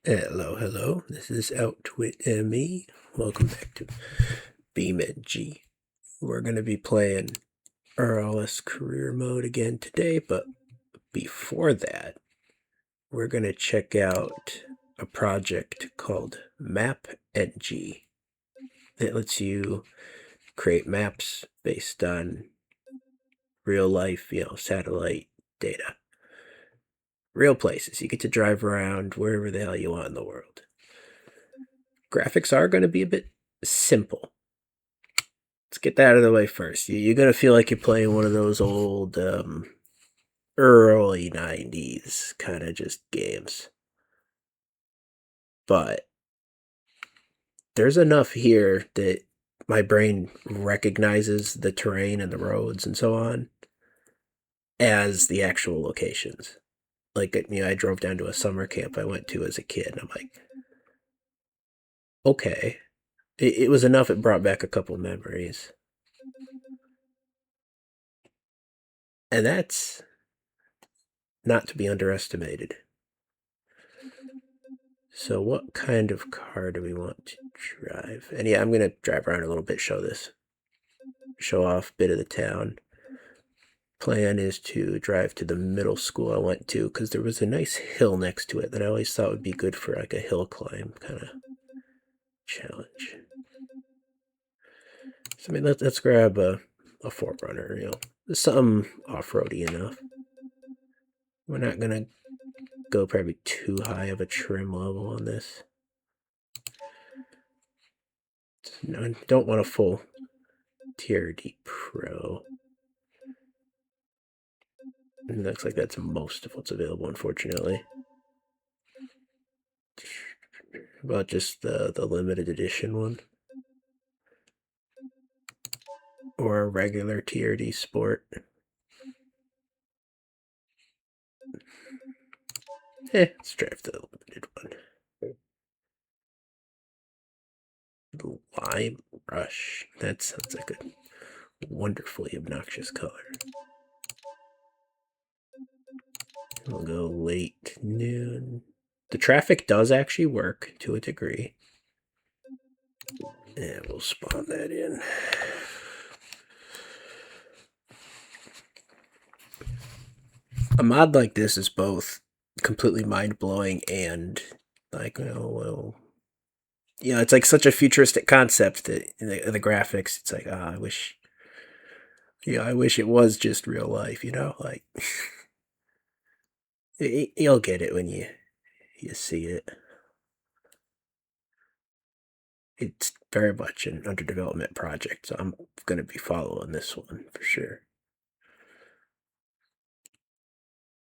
Hello, hello. This is Out with Me. Welcome back to BeamNG. We're going to be playing RLS career mode again today, but before that, we're going to check out a project called MapNG that lets you create maps based on real life, satellite data. Real places. You get to drive around wherever the hell you want in the world. Graphics are going to be a bit simple. Let's get that out of the way first. You're going to feel like you're playing one of those old early 90s kind of just games. But there's enough here that my brain recognizes the terrain and the roads and so on as the actual locations. Like, I drove down to a summer camp I went to as a kid, and I'm like, okay. It was enough, it brought back a couple memories. And that's not to be underestimated. So what kind of car do we want to drive? And yeah, I'm going to drive around a little bit, show off a bit of the town. Plan is to drive to the middle school I went to because there was a nice hill next to it that I always thought would be good for like a hill climb kind of challenge. So I mean, let's grab a 4Runner, something off-roady enough. We're not going to go probably too high of a trim level on this. No, I don't want a full TRD Pro. It looks like that's most of what's available, unfortunately. About just the limited edition one. Or a regular TRD Sport. Let's drive the limited one. The Lime Rush. That sounds like a wonderfully obnoxious color. We'll go late noon. The traffic does actually work to a degree. And we'll spawn that in. A mod like this is both completely mind-blowing and like, it's like such a futuristic concept that the graphics, it's like, I wish it was just real life, like you'll get it when you see it. It's very much an under development project, so I'm going to be following this one for sure.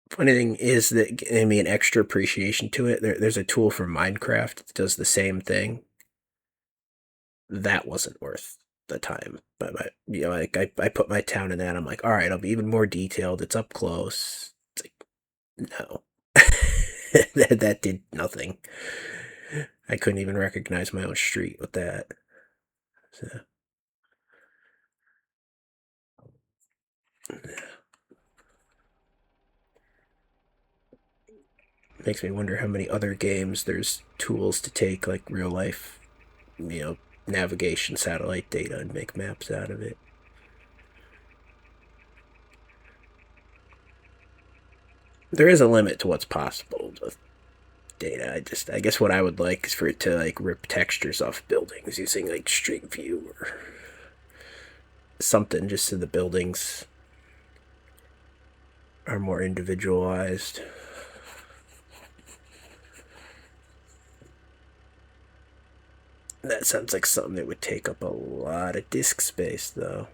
Funny thing is that gave me an extra appreciation to it. There's a tool for Minecraft that does the same thing. That wasn't worth the time, but I put my town in that. I'm like, all right, I'll be even more detailed. It's up close. It's like, no, that did nothing. I couldn't even recognize my own street with that. So. Makes me wonder how many other games there's tools to take like real life, navigation satellite data and make maps out of it. There is a limit to what's possible with data. I guess what I would like is for it to like rip textures off buildings using like Street View or something, just so the buildings are more individualized. That sounds like something that would take up a lot of disk space, though.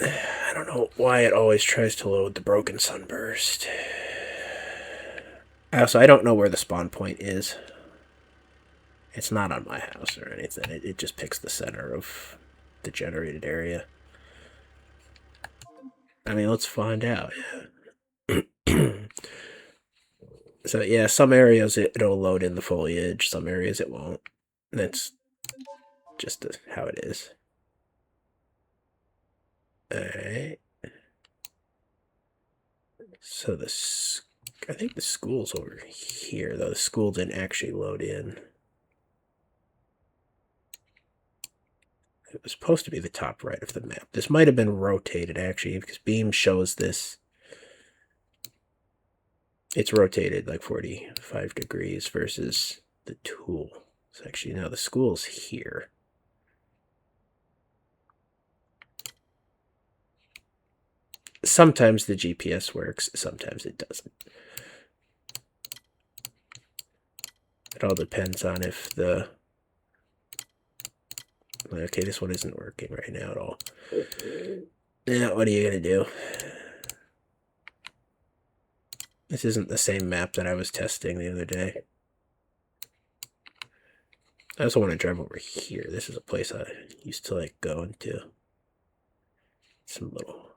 I don't know why it always tries to load the broken sunburst. Also, I don't know where the spawn point is. It's not on my house or anything. It just picks the center of the generated area. I mean, let's find out. So yeah, some areas it'll load in the foliage, some areas it won't. That's just how it is. Alright. So I think the school's over here, though. The school didn't actually load in. It was supposed to be the top right of the map. This might have been rotated, actually, because Beam shows this. It's rotated like 45 degrees versus the tool. So actually, now the school's here. Sometimes the GPS works, sometimes it doesn't. It all depends on if the... Okay, this one isn't working right now at all. Yeah, what are you going to do? This isn't the same map that I was testing the other day. I also want to drive over here. This is a place I used to like going to. Some little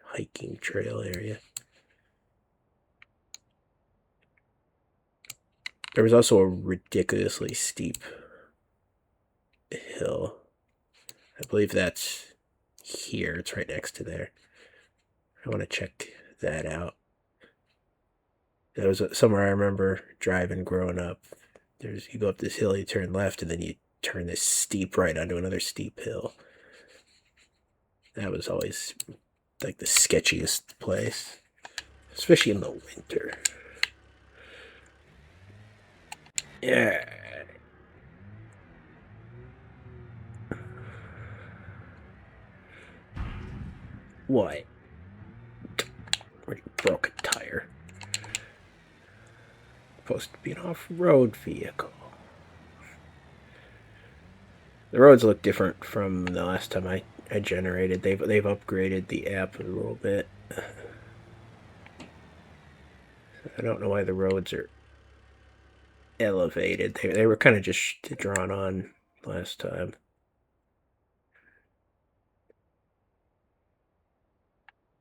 hiking trail area. There was also a ridiculously steep hill. I believe that's here. It's right next to there. I want to check that out. That was somewhere I remember driving growing up. You go up this hill, you turn left, and then you turn this steep right onto another steep hill. That was always like the sketchiest place, especially in the winter. Yeah. What? Already broke a tire. Supposed to be an off-road vehicle. The roads look different from the last time I generated. They've upgraded the app a little bit. I don't know why the roads are elevated. They were kind of just drawn on last time.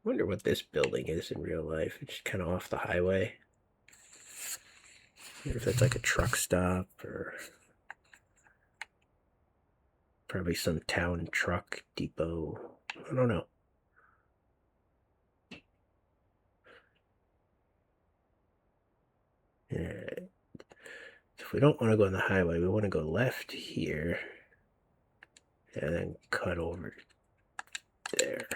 I wonder what this building is in real life. It's kind of off the highway. I wonder if it's like a truck stop or probably some town truck depot. I don't know. If we don't want to go on the highway, we want to go left here and then cut over there.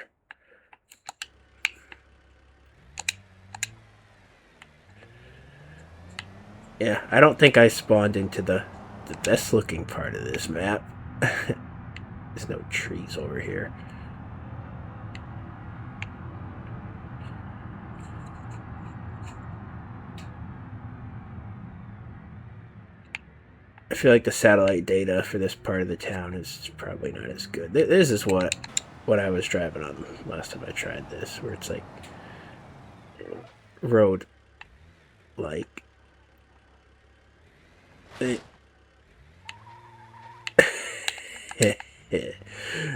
Yeah, I don't think I spawned into the best looking part of this map. There's no trees over here. I feel like the satellite data for this part of the town is probably not as good. This is what I was driving on last time I tried this, where it's like road like.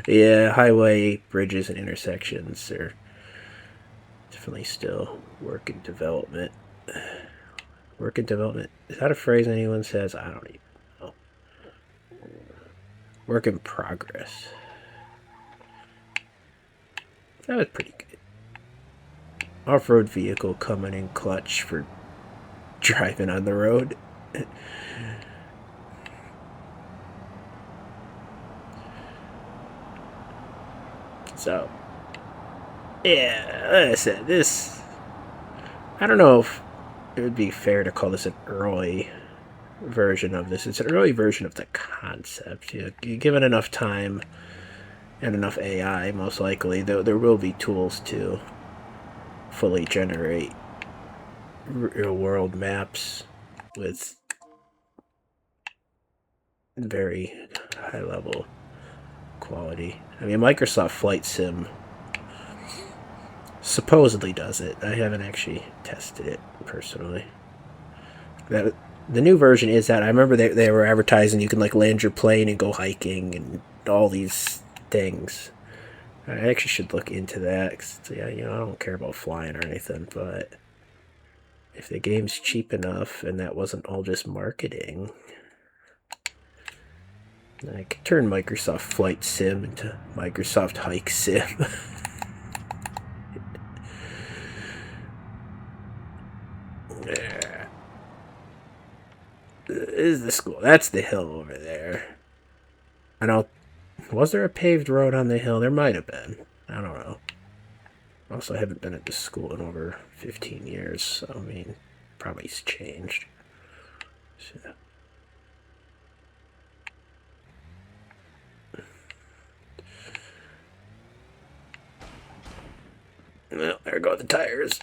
Yeah, highway, bridges, and intersections are definitely still work in development. Work in development. Is that a phrase anyone says? I don't even know. Work in progress. That was pretty good. Off-road vehicle coming in clutch for driving on the road. So, yeah, like I said, this... I don't know if it would be fair to call this an early version of this. It's an early version of the concept. You give it enough time and enough AI, most likely, there will be tools to fully generate real-world maps with very high-level quality. I mean, Microsoft Flight Sim supposedly does it. I haven't actually tested it personally. The new version is that I remember they were advertising you can like land your plane and go hiking and all these things. I actually should look into that because, yeah, I don't care about flying or anything, but if the game's cheap enough and that wasn't all just marketing, I could turn Microsoft Flight Sim into Microsoft Hike Sim. There. This is the school. That's the hill over there. I don't... Was there a paved road on the hill? There might have been. I don't know. Also, I haven't been at this school in over 15 years, so, I mean, probably it's changed. So. Well, there go the tires.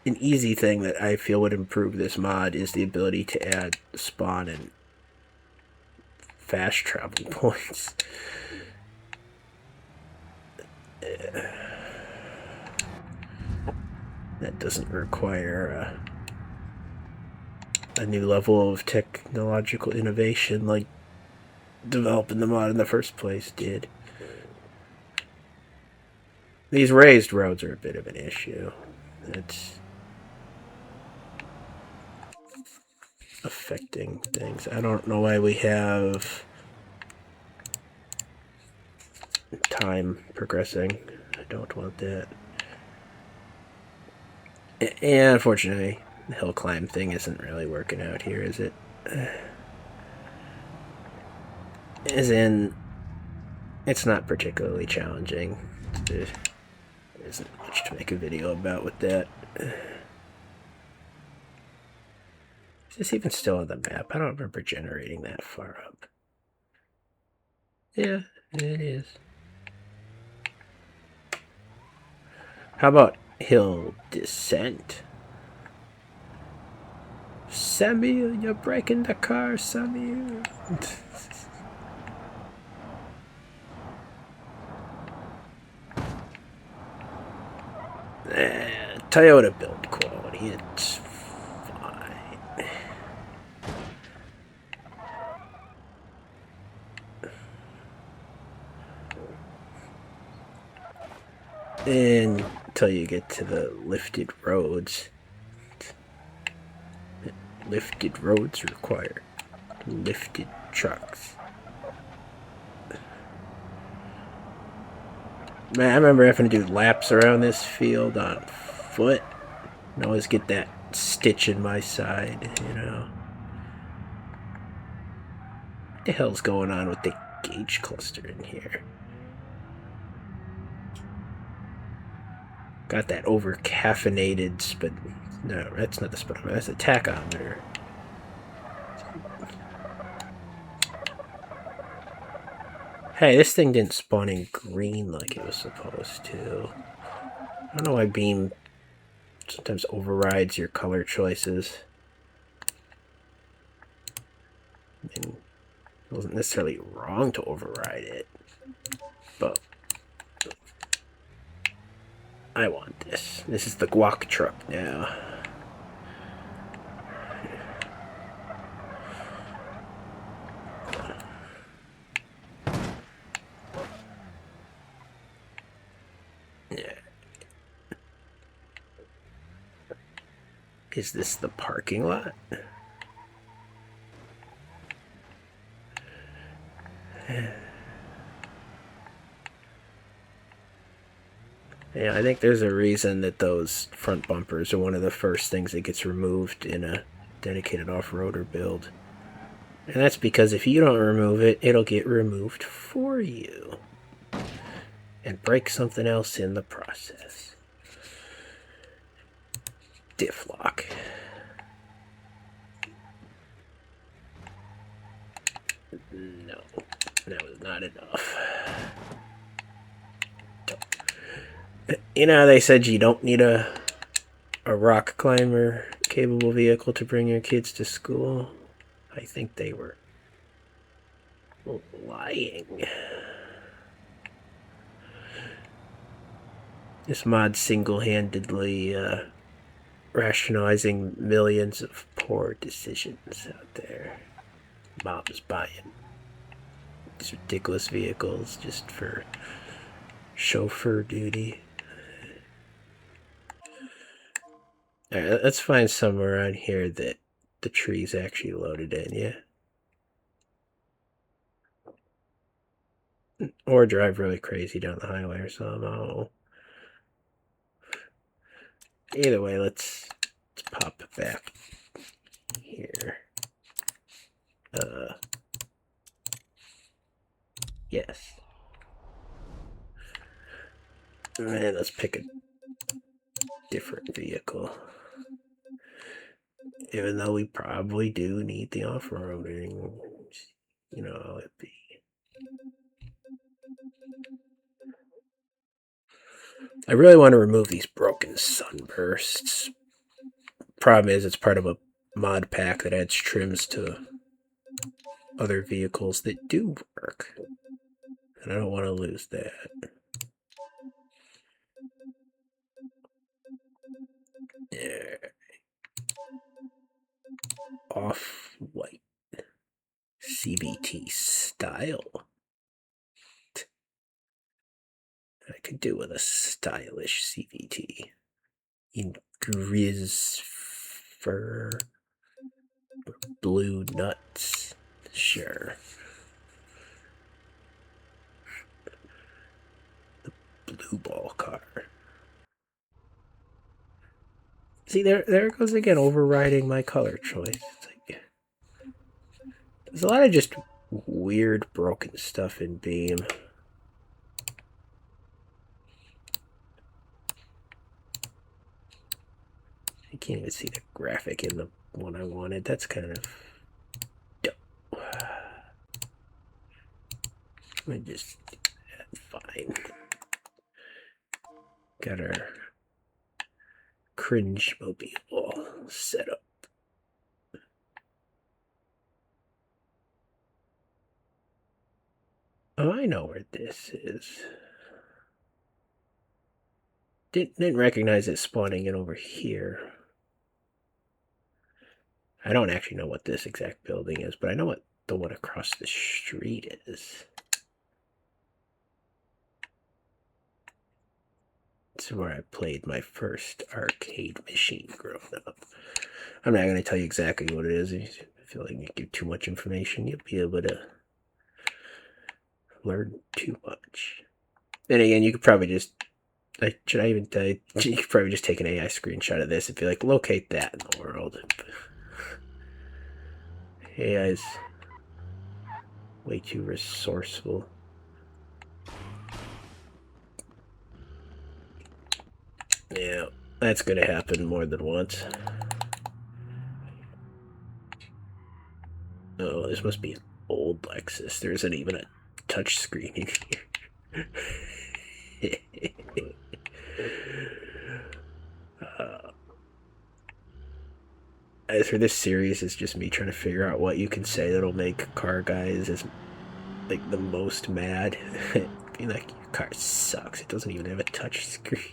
An easy thing that I feel would improve this mod is the ability to add spawn and fast travel points. That doesn't require a new level of technological innovation like developing the mod in the first place did. These raised roads are a bit of an issue. It's affecting things. I don't know why we have time progressing. I don't want that. And unfortunately, the hill climb thing isn't really working out here, is it? As in, it's not particularly challenging. There isn't much to make a video about with that. Is this even still on the map? I don't remember generating that far up. Yeah, it is. How about hill descent? Samuel, you're breaking the car, Samuel. Toyota build quality, it's fine. And until you get to the lifted roads. Lifted roads require lifted trucks. Man, I remember having to do laps around this field on foot. And always get that stitch in my side, you know. What the hell's going on with the gauge cluster in here? Got that over caffeinated but no, that's not the speedometer, that's a tachometer. Hey, this thing didn't spawn in green like it was supposed to. I don't know why Beam sometimes overrides your color choices. I mean, it wasn't necessarily wrong to override it, but I want this. This is the guac truck now. Yeah. Is this the parking lot? Yeah, I think there's a reason that those front bumpers are one of the first things that gets removed in a dedicated off-roader build. And that's because if you don't remove it, it'll get removed for you. And break something else in the process. Diff lock. No, that was not enough. You know, they said you don't need a rock climber capable vehicle to bring your kids to school. I think they were lying. This mod single-handedly rationalizing millions of poor decisions out there. Mom's buying these ridiculous vehicles just for chauffeur duty. Alright, let's find somewhere around here that the tree's actually loaded in, yeah? Or drive really crazy down the highway or something. I don't know. Either way, let's pop back here. Yes. And let's pick a different vehicle. Even though we probably do need the off-roading, you know how it be. I really want to remove these broken sunbursts. Problem is, it's part of a mod pack that adds trims to other vehicles that do work. And I don't want to lose that. Yeah. Off-white. CVT style. I could do with a stylish CVT. In grizz fur. Blue nuts. Sure. The blue ball car. See, there it goes again, overriding my color choice. Like, there's a lot of just weird, broken stuff in Beam. I can't even see the graphic in the one I wanted. That's kind of dope. Let me just fine. Got our cringe mobile set up. Oh, I know where this is. Didn't recognize it spawning in over here. I don't actually know what this exact building is, but I know what the one across the street is. It's where I played my first arcade machine growing up. I'm not going to tell you exactly what it is. If I feel like you give too much information, you'll be able to learn too much. And again, you could probably just, should I even tell you? You could probably just take an AI screenshot of this and be like, locate that in the world. AI is way too resourceful. Yeah, that's going to happen more than once. Oh, this must be an old Lexus. There isn't even a touch screen in here. As for this series, is just me trying to figure out what you can say that'll make car guys as like the most mad. Be like, your car sucks. It doesn't even have a touch screen.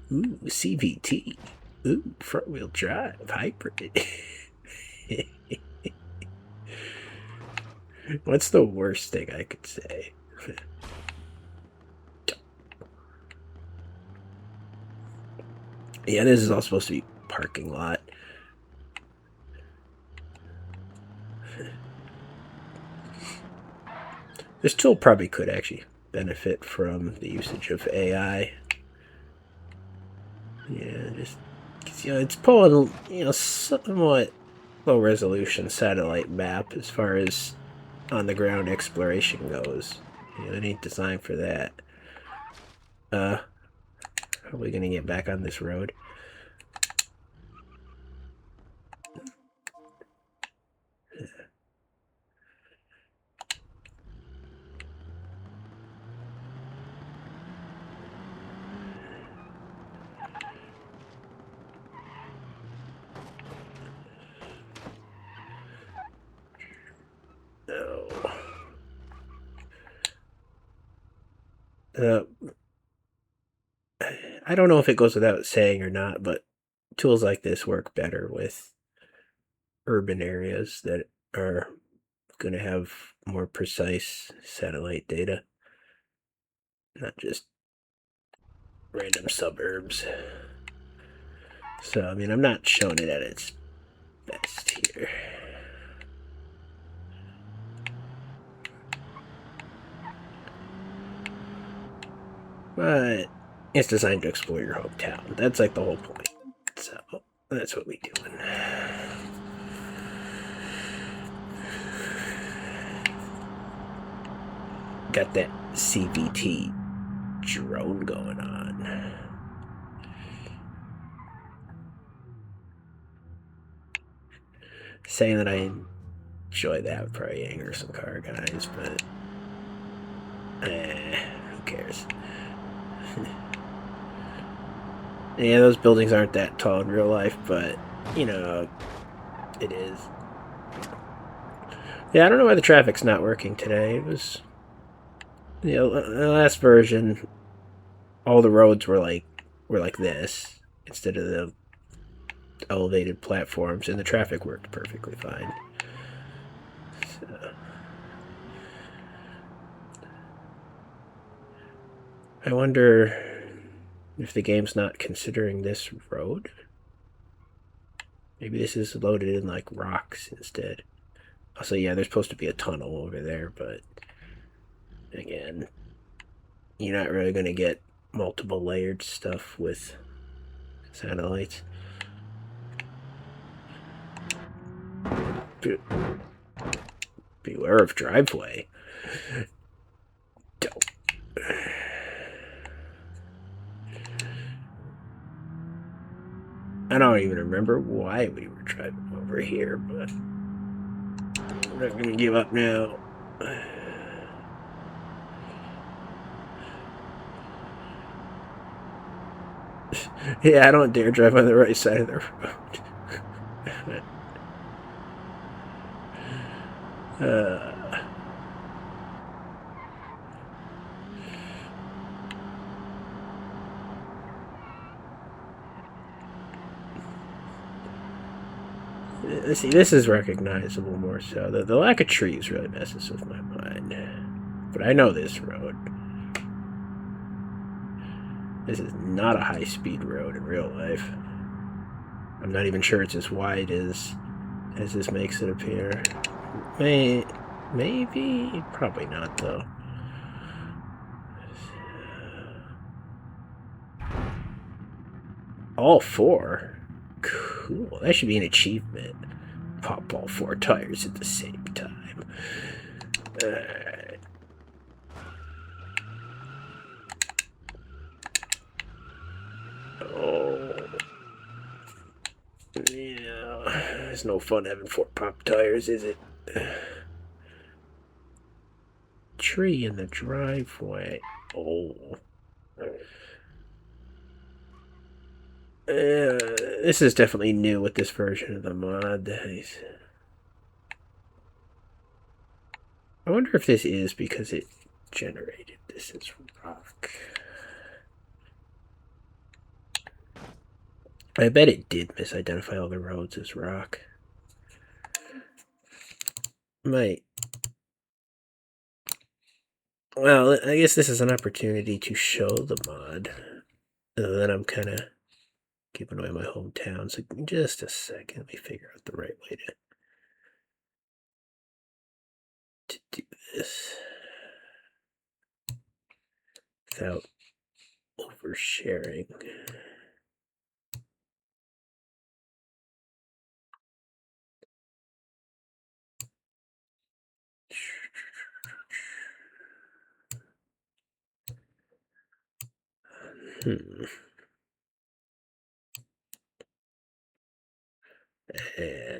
Ooh, CVT. Ooh, front wheel drive, hybrid. What's the worst thing I could say? Yeah, this is all supposed to be parking lot. This tool probably could actually benefit from the usage of AI. Yeah, just, it's pulling, somewhat low resolution satellite map as far as on the ground exploration goes. It ain't designed for that. How are we gonna get back on this road? No. I don't know if it goes without saying or not, but tools like this work better with urban areas that are going to have more precise satellite data, not just random suburbs. So, I mean, I'm not showing it at its best here. but it's designed to explore your hometown. That's like the whole point. So that's what we doing. Got that CVT drone going on. Saying that I enjoy that would probably anger some car guys, but who cares? Yeah, those buildings aren't that tall in real life, but you know, it is. Yeah, I don't know why the traffic's not working today. It was, the last version, all the roads were like this instead of the elevated platforms, and the traffic worked perfectly fine. So, I wonder if the game's not considering this road. Maybe this is loaded in like rocks instead. Also, yeah, there's supposed to be a tunnel over there, but again, you're not really going to get multiple layered stuff with satellites. Beware of driveway. Don't. I don't even remember why we were driving over here, but I'm not going to give up now. Yeah, I don't dare drive on the right side of the road. See, this is recognizable more so. The lack of trees really messes with my mind. But I know this road. This is not a high-speed road in real life. I'm not even sure it's as wide as this makes it appear. Maybe? Probably not, though. All four? Cool. That should be an achievement. Pop all four tires at the same time. Alright. Oh. Yeah. It's no fun having four pop tires, is it? Tree in the driveway. Oh. This is definitely new with this version of the mod. I wonder if this is because it generated this as rock. I bet it did misidentify all the roads as rock. Might. Well, I guess this is an opportunity to show the mod. That I'm kind of giving away my hometown. So just a second, let me figure out the right way to do this without oversharing.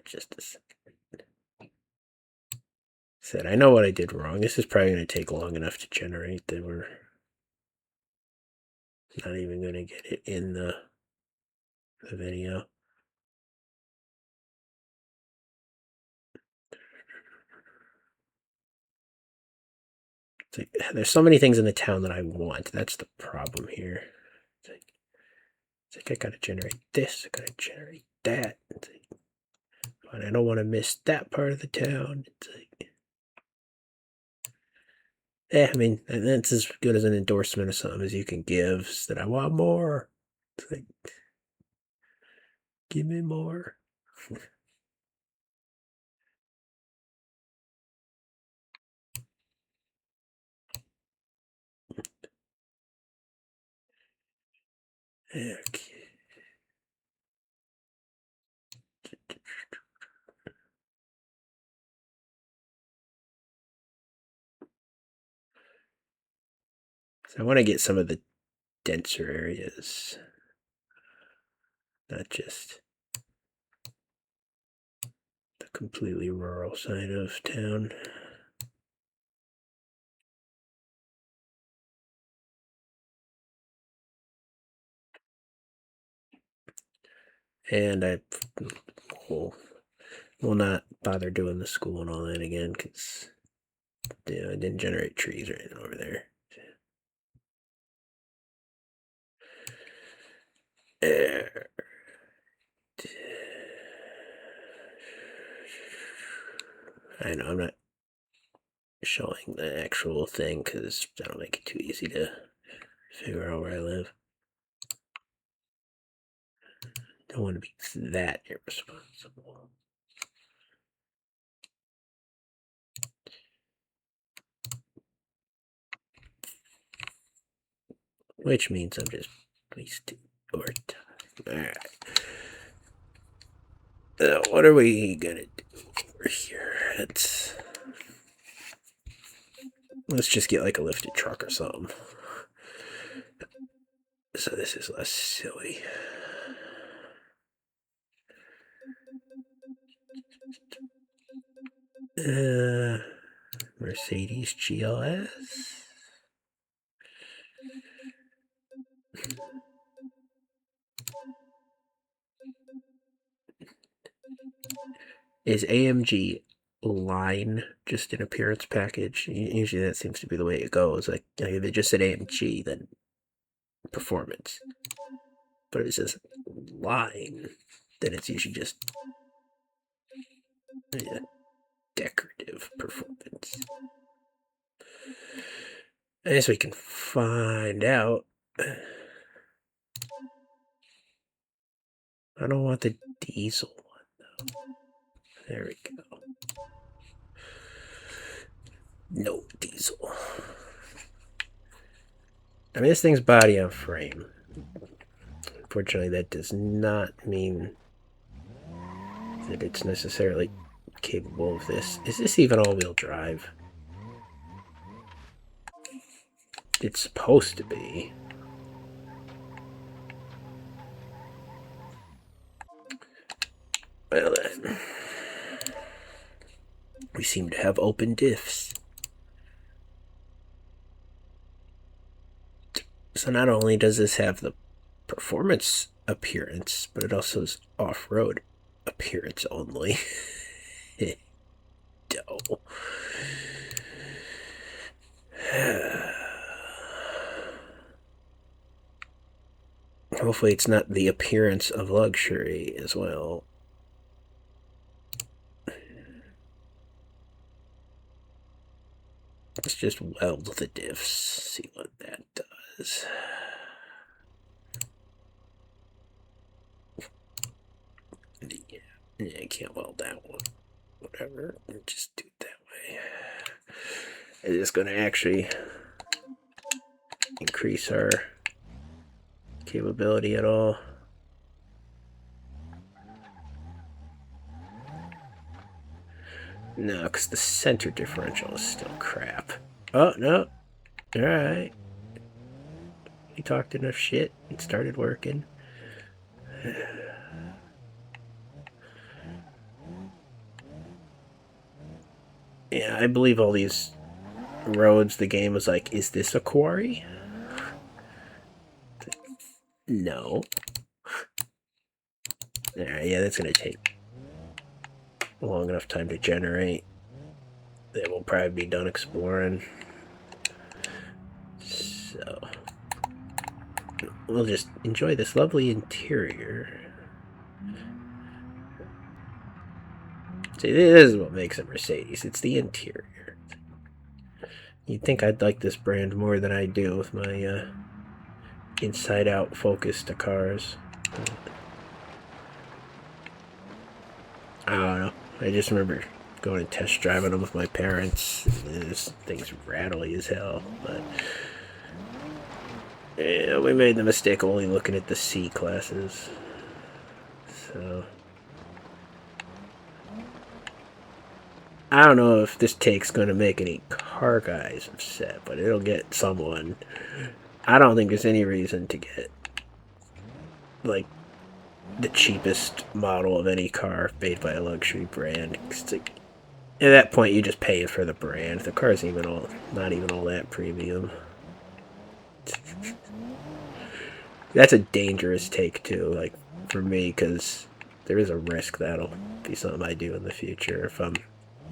Just a second. Said I know what I did wrong. This is probably going to take long enough to generate that we're not even going to get it in the video. Like, there's so many things in the town that I want. That's the problem here. It's like I gotta generate this, I gotta generate that. But I don't want to miss that part of the town. It's like, I mean, that's as good as an endorsement of something as you can give. Is that I want more. It's like, give me more. Okay. So I want to get some of the denser areas, not just the completely rural side of town. And I will not bother doing the school and all that again because I didn't generate trees or anything over there. I know I'm not showing the actual thing because that'll make it too easy to figure out where I live. Don't want to be that irresponsible. Which means I'm just wasting more time. Alright. What are we gonna do over here? Let's just get like a lifted truck or something. So this is less silly. Mercedes GLS. Is AMG line just an appearance package? Usually that seems to be the way it goes. Like if it just said AMG, then performance. But if it says line, then it's usually just decorative performance. I guess we can find out. I don't want the diesel one though. There we go. No diesel. I mean, this thing's body on frame. Unfortunately, that does not mean that it's necessarily capable of this. Is this even all-wheel drive? It's supposed to be. Well then, we seem to have open diffs. So not only does this have the performance appearance, but it also is off-road appearance only. Dough. Hopefully it's not the appearance of luxury as well. Let's just weld the diffs, see what that does. Yeah, I can't weld that one. Whatever, just do it that way. Is this going to actually increase our capability at all? No, because the center differential is still crap. Oh, no. Alright. We talked enough shit. It started working. Yeah, I believe all these roads, the game was like, is this a quarry? No. Alright, yeah, that's going to take a long enough time to generate. Then we'll probably be done exploring. So we'll just enjoy this lovely interior. See, this is what makes a Mercedes. It's the interior. You'd think I'd like this brand more than I do with my inside-out focus to cars. I don't know. I just remember going and test driving them with my parents. This thing's rattly as hell, but Yeah, we made the mistake of only looking at the C classes. So I don't know if this take's going to make any car guys upset, but it'll get someone. I don't think there's any reason to get, like, the cheapest model of any car made by a luxury brand. It's like, at that point, you just pay for the brand. The car's not even all that premium. That's a dangerous take, too, like, for me, because there is a risk that'll be something I do in the future if I'm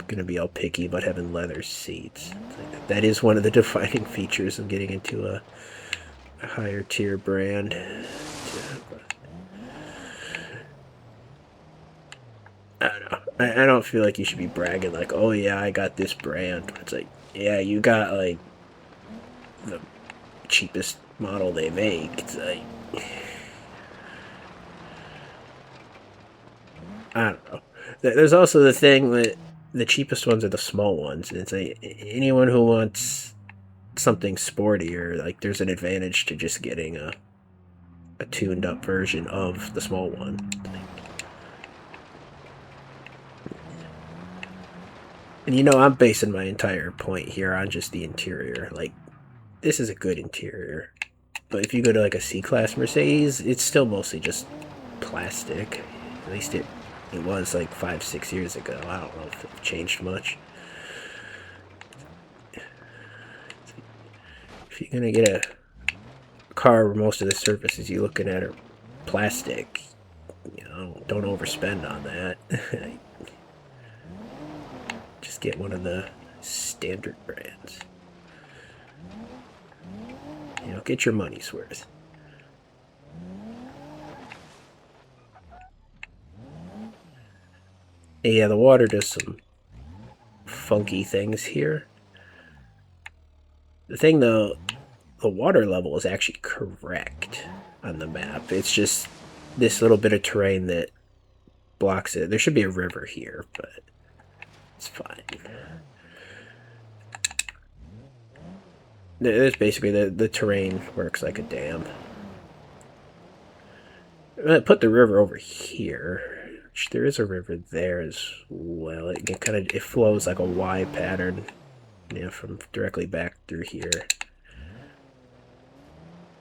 gonna be all picky about having leather seats. Like, that is one of the defining features of getting into a higher tier brand. I don't know. I don't feel like you should be bragging like, oh yeah, I got this brand. It's like, yeah, you got like the cheapest model they make. It's like, I don't know. There's also the thing that the cheapest ones are the small ones. And it's like anyone who wants something sportier, like there's an advantage to just getting a tuned up version of the small one. And you know, I'm basing my entire point here on just the interior. Like, this is a good interior. But if you go to like a C-Class Mercedes, it's still mostly just plastic. At least it was like 5-6 years ago. I don't know if it changed much. If you're gonna get a car where most of the surfaces you're looking at are plastic, you know, don't overspend on that. Just get one of the standard brands. You know, get your money's worth. Yeah, the water does some funky things here. The thing, though, the water level is actually correct on the map. It's just this little bit of terrain that blocks it. There should be a river here, but it's fine. There's basically the terrain works like a dam. I'm gonna put the river over here. There is a river there as well. It flows like a Y pattern, you know, from directly back through here.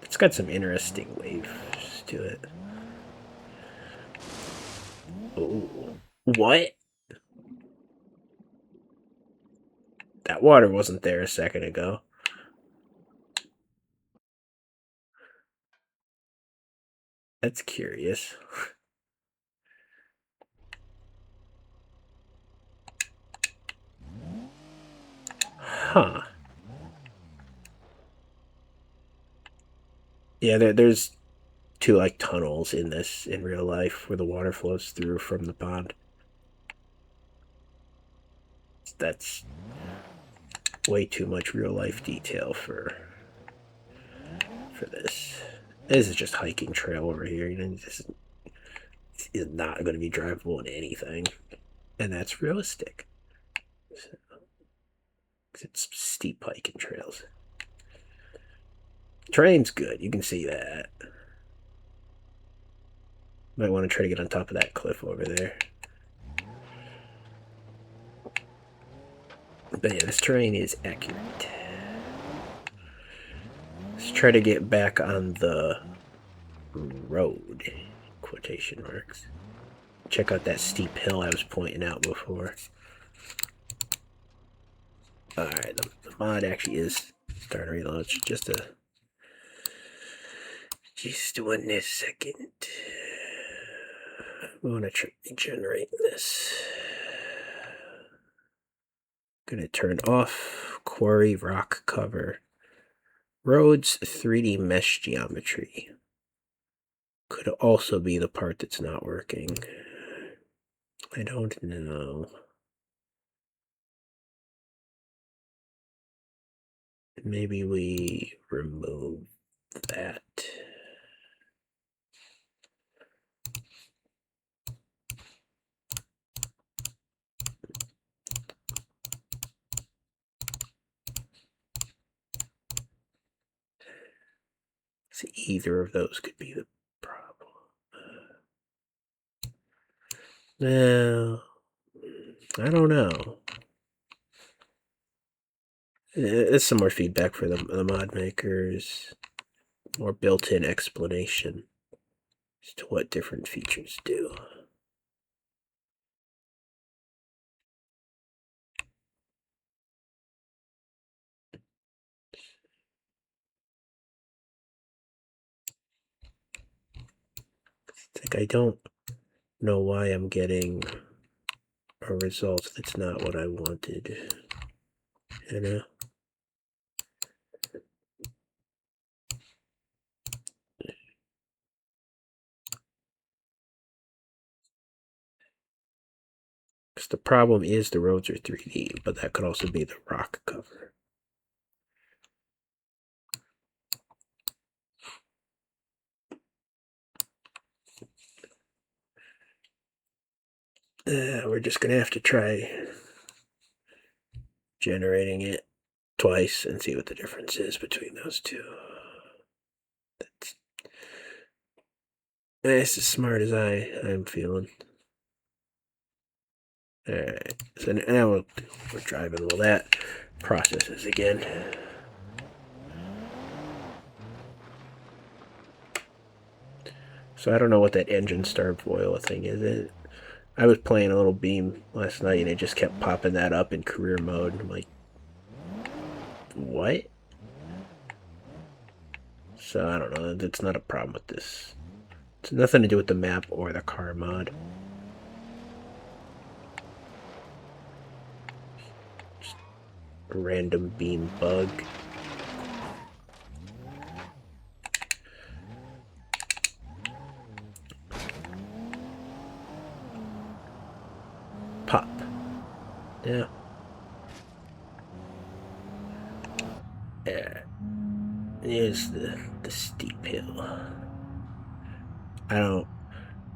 It's got some interesting waves to it. Oh, what? That water wasn't there a second ago. That's curious. Huh. Yeah, there's two like tunnels in this in real life where the water flows through from the pond. That's way too much real life detail for this. This is just hiking trail over here. You know, this is not going to be drivable in anything, and that's realistic. It's steep hiking trails. Terrain's good. You can see that. Might want to try to get on top of that cliff over there. But yeah, this terrain is accurate. Let's try to get back on the road, quotation marks. Check out that steep hill I was pointing out before. Alright, the mod actually is starting to relaunch. Just 1 second. I'm gonna try to regenerate this. Gonna turn off quarry rock cover. Roads 3D mesh geometry. Could also be the part that's not working. I don't know. Maybe we remove that. So either of those could be the problem. Now, I don't know. There's some more feedback for the mod makers. More built-in explanation as to what different features do. It's like I don't know why I'm getting a result that's not what I wanted. You know? Because the problem is the roads are 3D, but that could also be the rock cover. We're just going to have to try generating it twice and see what the difference is between those two. That's as smart as I'm feeling. Alright, so now we're driving. Well, that processes again. So I don't know what that engine starved oil thing is. I was playing a little Beam last night and it just kept popping that up in career mode. And I'm like, what? So I don't know. It's not a problem with this. It's nothing to do with the map or the car mod. Just a random Beam bug. Pop. Yeah. Yeah. Here's the steep hill. I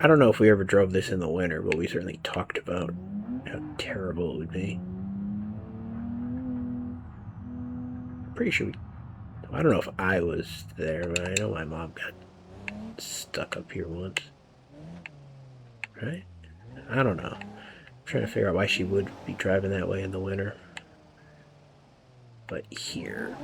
don't know if we ever drove this in the winter, but we certainly talked about how terrible it would be. Pretty sure I don't know if I was there, but I know my mom got stuck up here once. Right? I don't know. I'm trying to figure out why she would be driving that way in the winter. But here.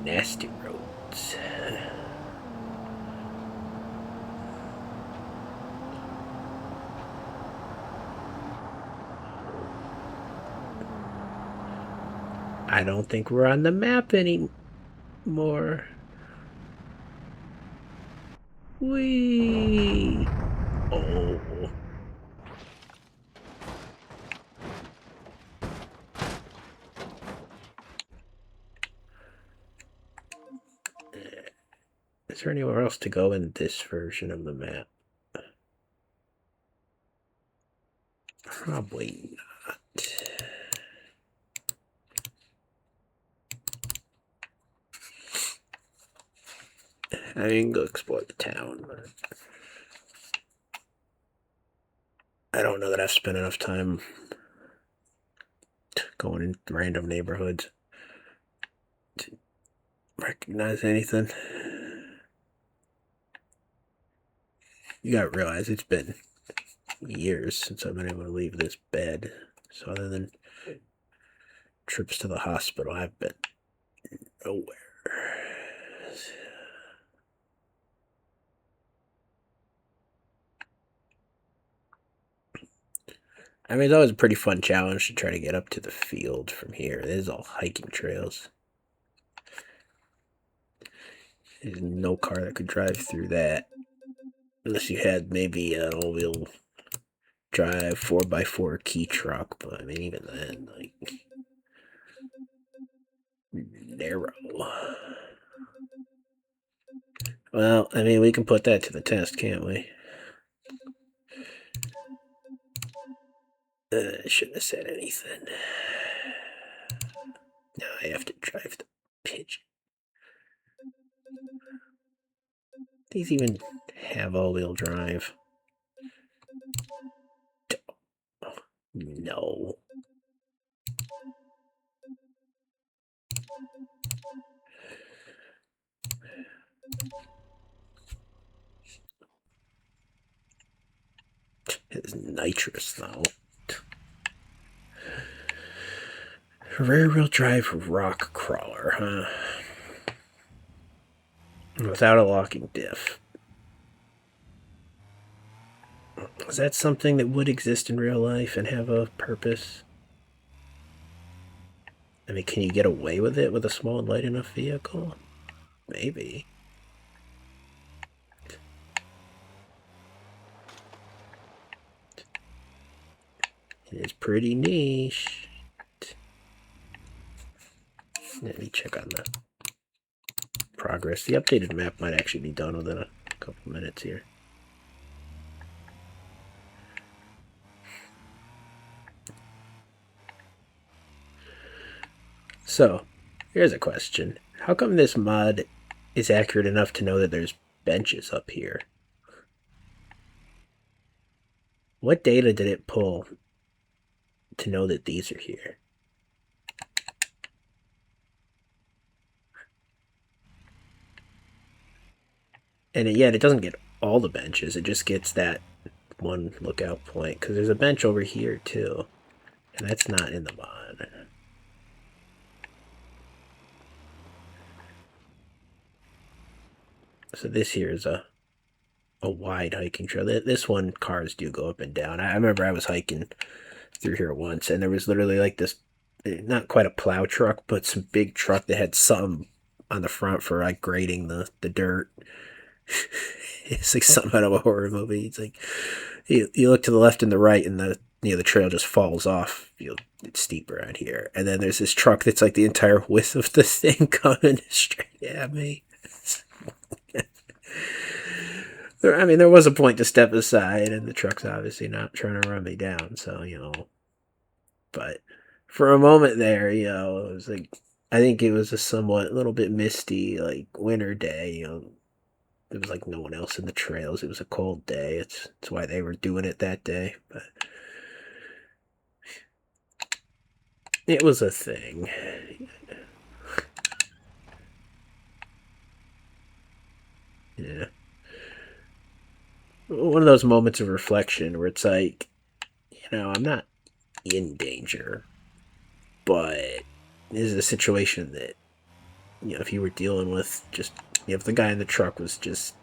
Nasty roads. I don't think we're on the map anymore. Whee! Oh. Is there anywhere else to go in this version of the map? Probably not. I mean, go explore the town. I don't know that I've spent enough time going in random neighborhoods to recognize anything. You gotta realize it's been years since I've been able to leave this bed. So other than trips to the hospital, I've been nowhere. I mean, that was a pretty fun challenge to try to get up to the field from here. There's all hiking trails. There's no car that could drive through that. Unless you had maybe an all-wheel drive 4x4 key truck, but I mean, even then, like, narrow. Well, I mean, we can put that to the test, can't we? I shouldn't have said anything. Now I have to drive the pigeon. These even have all-wheel drive. No. It's nitrous, though. Rear-wheel drive rock crawler, huh? Without a locking diff. Is that something that would exist in real life and have a purpose? I mean, can you get away with it with a small and light enough vehicle? Maybe. It's pretty niche. Let me check on the progress. The updated map might actually be done within a couple minutes here. So, here's a question. How come this mod is accurate enough to know that there's benches up here? What data did it pull to know that these are here? And yet it doesn't get all the benches. It just gets that one lookout point. Because there's a bench over here, too. And that's not in the mod. So this here is a wide hiking trail. This one, cars do go up and down. I remember I was hiking through here once, and there was literally like this, not quite a plow truck, but some big truck that had something on the front for like grading the dirt. It's like something out of a horror movie. It's like you look to the left and the right, and the trail just falls off. It's steep around here, and then there's this truck that's like the entire width of the thing coming straight at me. I mean, there was a point to step aside, and the truck's obviously not trying to run me down, so, But for a moment there, it was like, I think it was a little bit misty, like, winter day, There was, like, no one else in the trails. It was a cold day. It's why they were doing it that day, but it was a thing. Yeah. One of those moments of reflection where it's like, I'm not in danger, but this is a situation that, if you were dealing with just, if the guy in the truck was just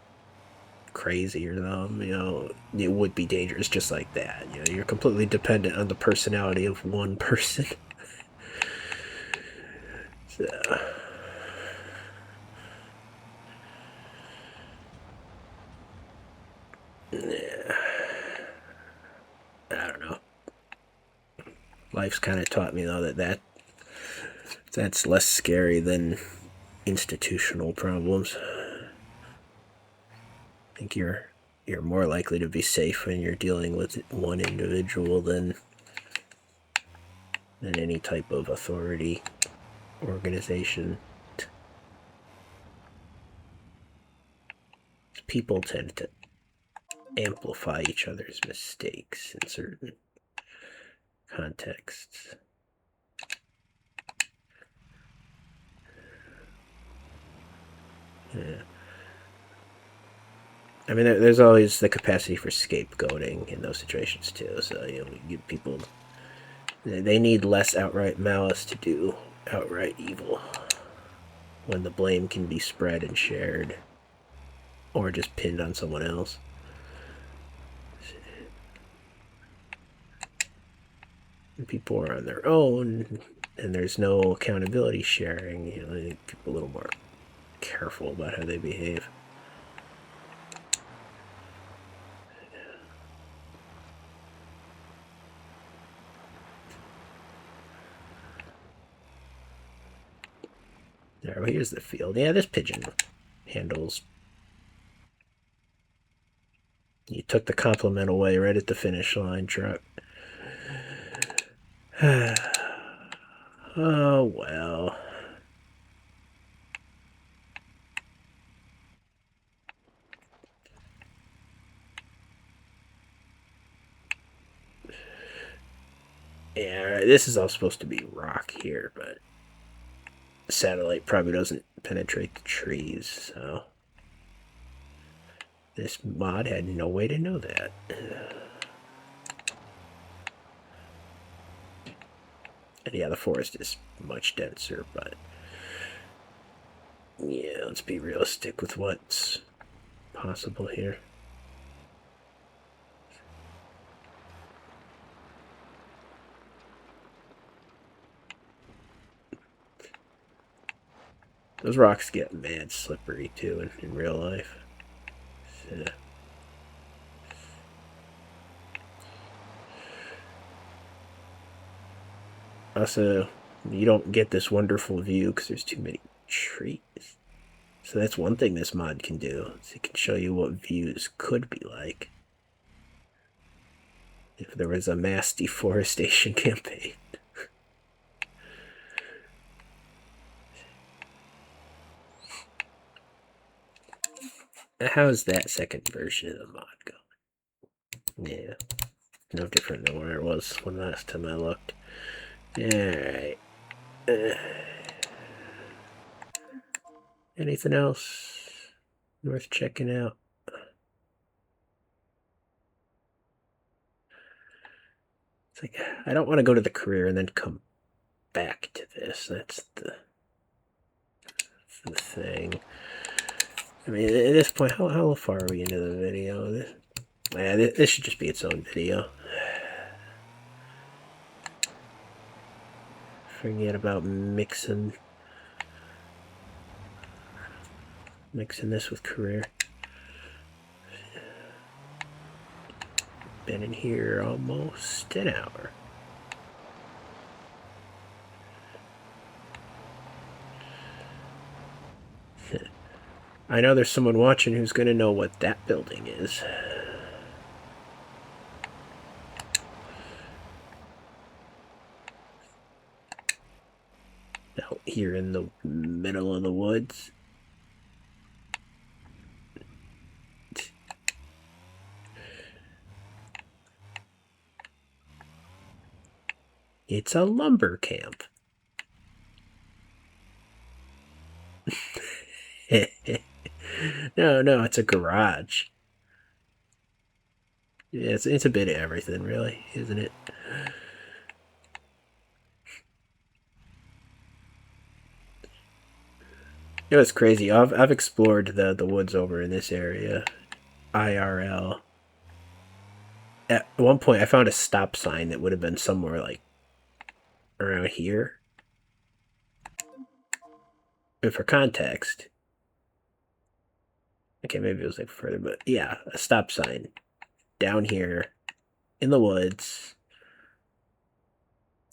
crazy or something, it would be dangerous just like that. You're completely dependent on the personality of one person. So, yeah. I don't know. Life's kind of taught me though that's less scary than institutional problems. I think you're more likely to be safe when you're dealing with one individual than any type of authority organization. People tend to amplify each other's mistakes in certain contexts. Yeah. I mean, there's always the capacity for scapegoating in those situations too. So you give people, they need less outright malice to do outright evil. When the blame can be spread and shared, or just pinned on someone else. And people are on their own, and there's no accountability sharing. I think people are a little more careful about how they behave. There, well, here's the field. Yeah, this pigeon handles. You took the compliment away right at the finish line, truck. Oh, well. Yeah, this is all supposed to be rock here, but satellite probably doesn't penetrate the trees, so this mod had no way to know that. And yeah, the forest is much denser, but yeah, let's be realistic with what's possible here. Those rocks get mad slippery too in real life. So, also, you don't get this wonderful view because there's too many trees. So that's one thing this mod can do. Is it can show you what views could be like if there was a mass deforestation campaign. How's that second version of the mod going? Yeah, no different than where it was when last time I looked. Alright. Anything else worth checking out? It's like, I don't want to go to the career and then come back to this. That's the thing. I mean, at this point, how far are we into the video? This should just be its own video. Forget about mixing this with career. Been in here almost an hour. I know there's someone watching who's going to know what that building is. Out here in the middle of the woods. It's a lumber camp. No, it's a garage. Yeah, it's a bit of everything, really, isn't it? You know, it's crazy. I've explored the woods over in this area, IRL. At one point, I found a stop sign that would have been somewhere like around here. But for context, okay, maybe it was like further, but yeah, a stop sign down here in the woods.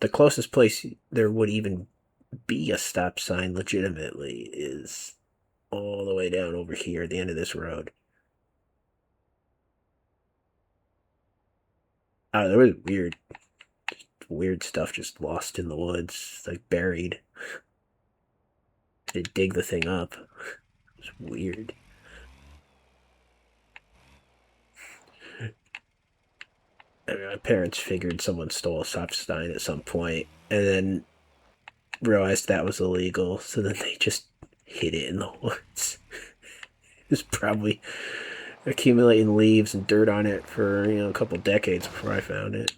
The closest place there would even be a stop sign legitimately is all the way down over here at the end of this road. There was weird stuff just lost in the woods, like buried. They dig the thing up. It's weird. I mean, my parents figured someone stole a stop sign at some point, and then realized that was illegal, so then they just hid it in the woods. It was probably accumulating leaves and dirt on it for a couple decades before I found it.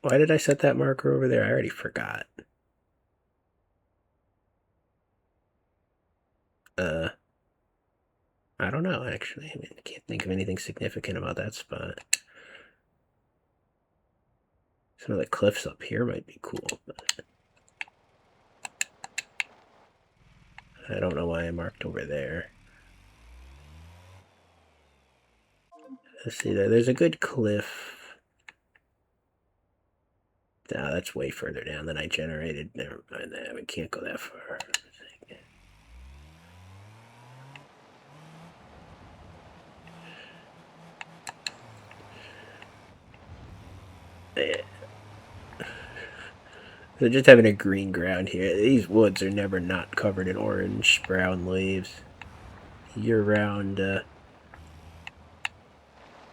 Why did I set that marker over there? I already forgot. I don't know, actually. I mean, I can't think of anything significant about that spot. Some of the cliffs up here might be cool, but I don't know why I marked over there. Let's see, there's a good cliff. Ah, that's way further down than I generated. Never mind that. We can't go that far. Yeah. So just having a green ground here. These woods are never not covered in orange, brown leaves. Year-round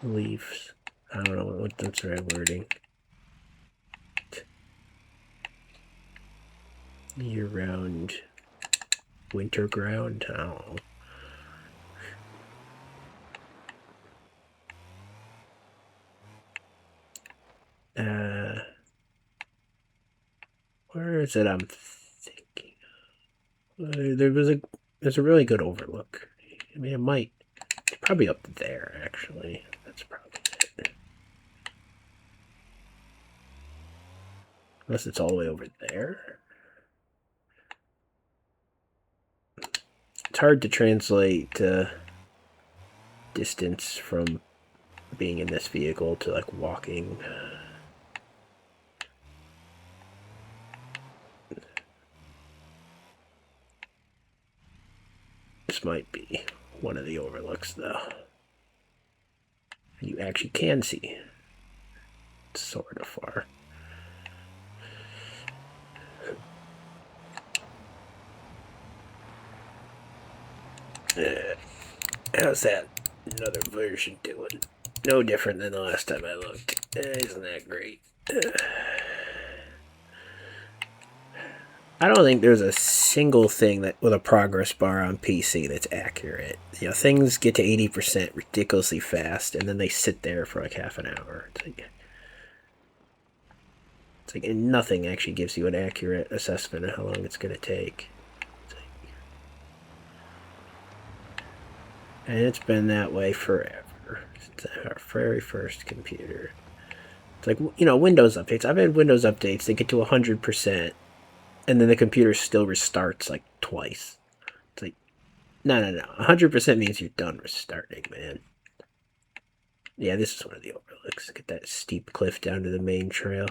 leaves. I don't know what that's the right wording. Year-round winter ground. I don't know. Where is it? I'm thinking. There's a really good overlook. I mean, it might probably up there actually. That's probably it. Unless it's all the way over there. It's hard to translate distance from being in this vehicle to like walking. This might be one of the overlooks though. You actually can see. It's sort of far. How's that another version doing? No different than the last time I looked. Isn't that great? I don't think there's a single thing that with a progress bar on PC that's accurate. You know, things get to 80% ridiculously fast, and then they sit there for like half an hour. It's like and nothing actually gives you an accurate assessment of how long it's going to take. And it's been that way forever. Since our very first computer. It's like, you know, Windows updates. I've had Windows updates that get to 100%, and then the computer still restarts like twice. It's like, no. 100% means you're done restarting, man. Yeah, this is one of the overlooks. Get that steep cliff down to the main trail.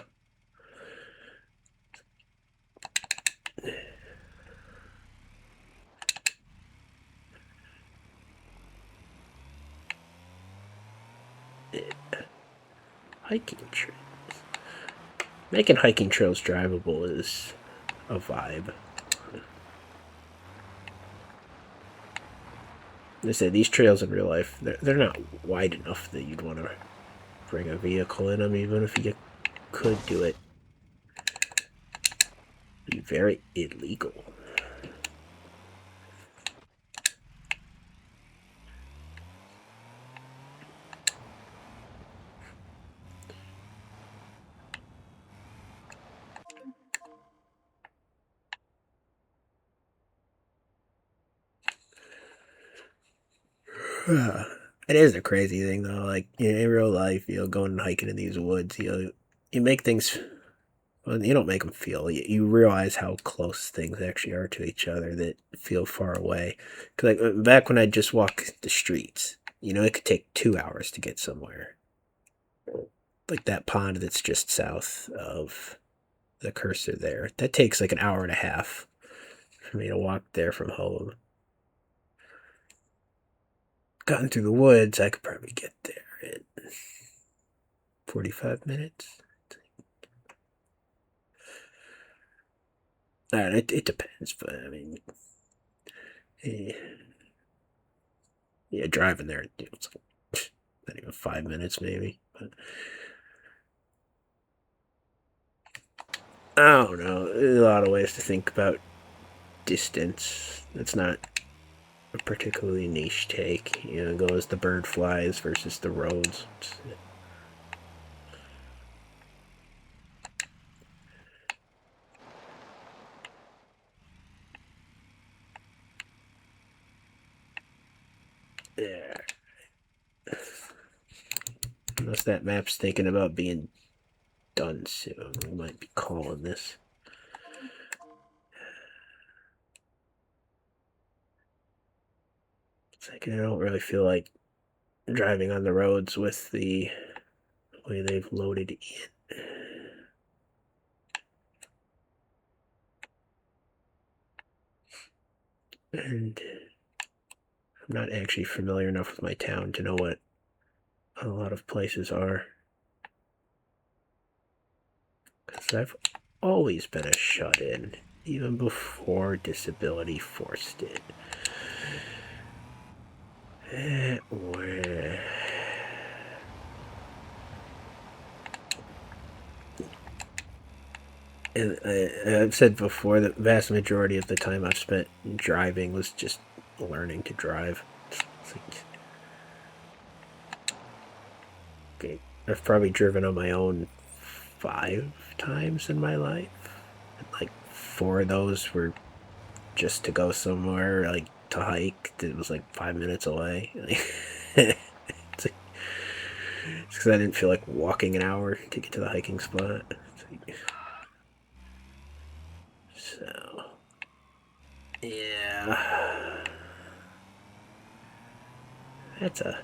Hiking trails. Making hiking trails drivable is a vibe. They say these trails in real life, they're not wide enough that you'd want to bring a vehicle in them, even if you could do it. It'd be very illegal. It is a crazy thing though. Like in real life, going hiking in these woods, you make things. Well, you don't make them feel. You realize how close things actually are to each other that feel far away. Cause like back when I just walk the streets, it could take 2 hours to get somewhere. Like that pond that's just south of the cursor there. That takes like an hour and a half for me to walk there from home. Gotten through the woods, I could probably get there in 45 minutes. It depends, but I mean, yeah, driving there, it's like not even 5 minutes, maybe. But I don't know. There's a lot of ways to think about distance. It's not a particularly niche take. Go as the bird flies versus the roads. Yeah. Unless that map's thinking about being done soon, we might be calling this. It's like I don't really feel like driving on the roads with the way they've loaded in. And I'm not actually familiar enough with my town to know what a lot of places are. Because I've always been a shut-in, even before disability forced it. And I've said before that the vast majority of the time I've spent driving was just learning to drive. It's like, okay, I've probably driven on my own 5 times in my life. And like 4 of those were just to go somewhere, like to hike. It was like 5 minutes away. It's because I didn't feel like walking an hour to get to the hiking spot. So, yeah. That's a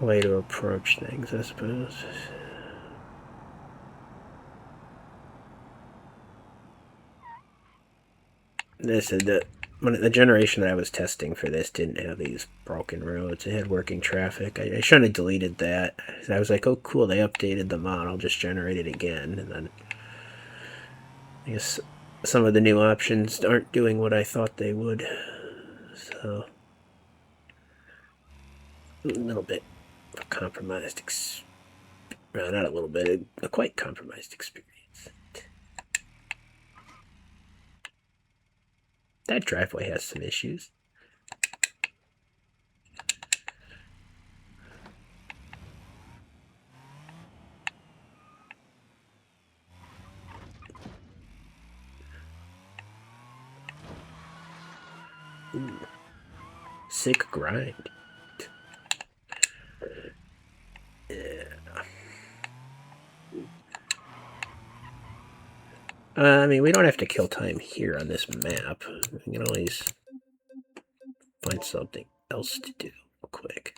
way to approach things, I suppose. The generation that I was testing for this didn't have these broken roads. It had working traffic. I shouldn't have deleted that. I was like, oh, cool, they updated the mod. I'll just generate it again. And then I guess some of the new options aren't doing what I thought they would. So, a little bit of a compromised well, not a little bit, a quite compromised experience. That driveway has some issues. Ooh. Sick grind. Yeah. I mean, we don't have to kill time here on this map. We can always find something else to do real quick.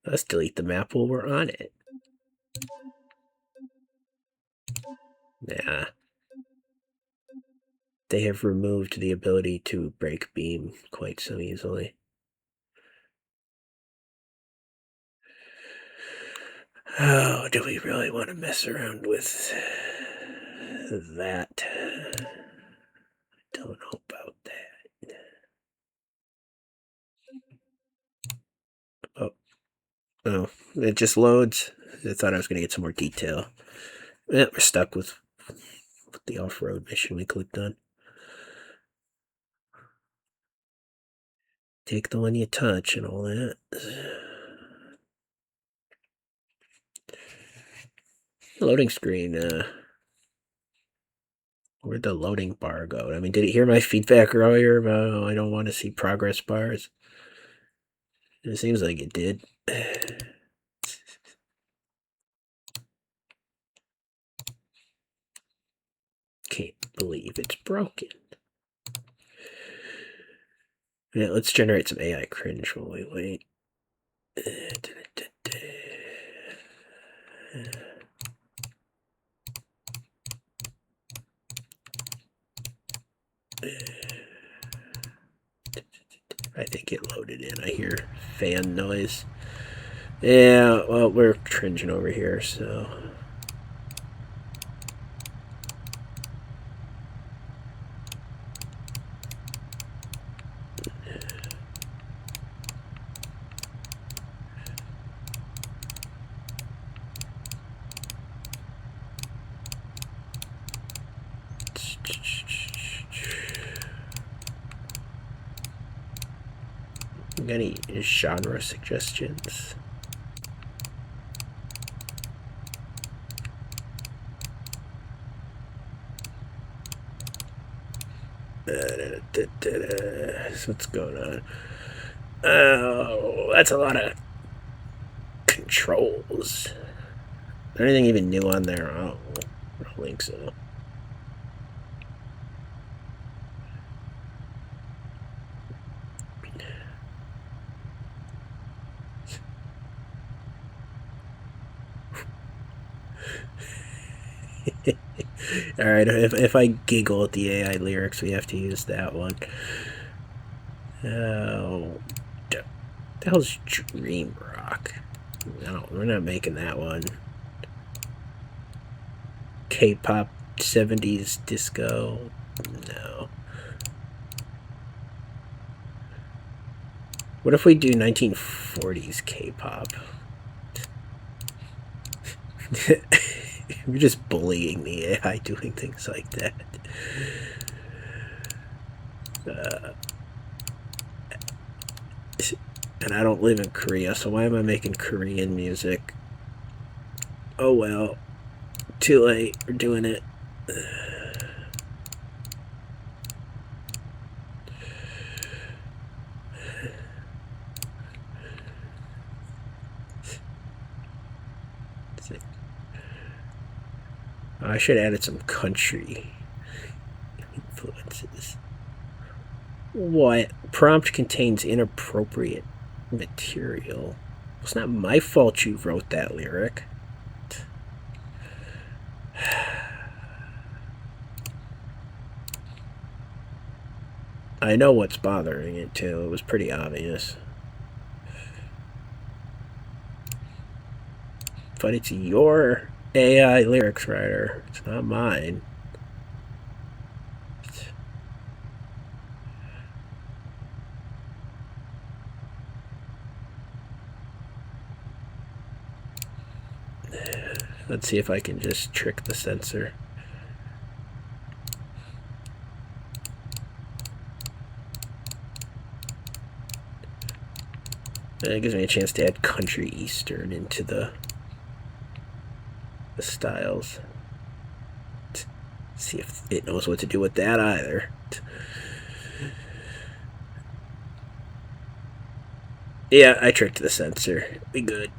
Let's delete the map while we're on it. Nah. They have removed the ability to break beam quite so easily. Oh, do we really want to mess around with that? Don't know about that. Oh, it just loads. I thought I was going to get some more detail. We're stuck with the off-road mission we clicked on. Take the one you touch and all that. Loading screen, where'd the loading bar go? I mean, did it hear my feedback earlier about I don't want to see progress bars? It seems like it did. Can't believe it's broken. Yeah, let's generate some AI cringe while we wait. I think it loaded in. I hear fan noise. Yeah, well, we're cringing over here, so. Any genre suggestions? So what's going on? Oh, that's a lot of controls. Is there anything even new on there? Oh, I don't think so. Alright, if I giggle at the AI lyrics, we have to use that one. Oh, the hell's Dream Rock? No, we're not making that one. K-pop 70s disco? No. What if we do 1940s K-pop? You're just bullying the AI doing things like that. And I don't live in Korea, so why am I making Korean music? Oh well. Too late. We're doing it. I should have added some country influences. What? Prompt contains inappropriate material. It's not my fault you wrote that lyric. I know what's bothering it too. It was pretty obvious. But it's your AI lyrics writer. It's not mine. Let's see if I can just trick the sensor. It gives me a chance to add country eastern into the styles. See if it knows what to do with that either. Yeah, I tricked the sensor. Be good.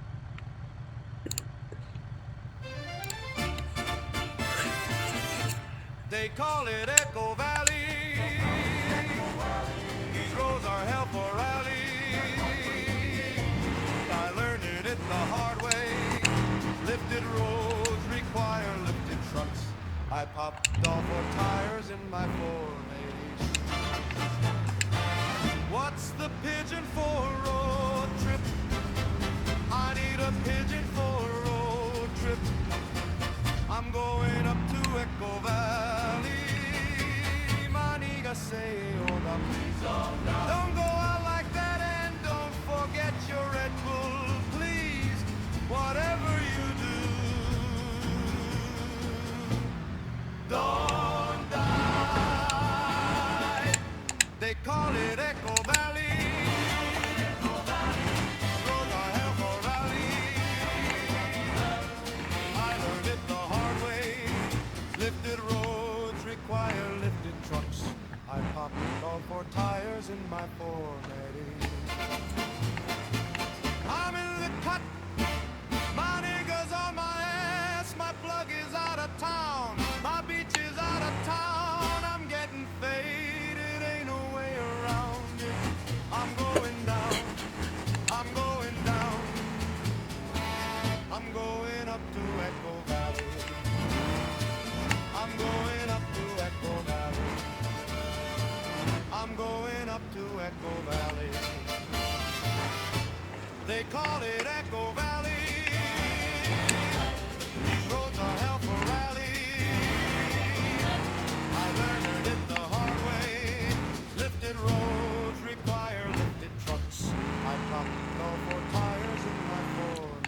They call it Echo Valley. These roads are hell for rally. I learned it the hard way. Lifted roads require lifted trucks. I popped off for tires in my 480. What's the pigeon for a road trip? I need a pigeon for a road trip. I'm going up to Echo Valley. My nigga say, hold up, please don't go out like that and don't forget your Red Bull, please. Whatever you do, don't die. They call it Echo Valley. Roads are hell for rally. I learned it the hard way. Lifted roads require lifted trucks. I popped all 4 tires in my 480. I'm in the cut. My nigga's on my ass. My plug is out of town. My beach is out of town. I'm getting faded. Ain't no way around it. I'm going down. I'm going down. I'm going up to Echo Valley. I'm going up to Echo Valley. I'm going up to Echo Valley. They call it Echo Valley. These roads are hell for rally. I learned it the hard way. Lifted roads require lifted trucks. I popped all 4 tires in my 480.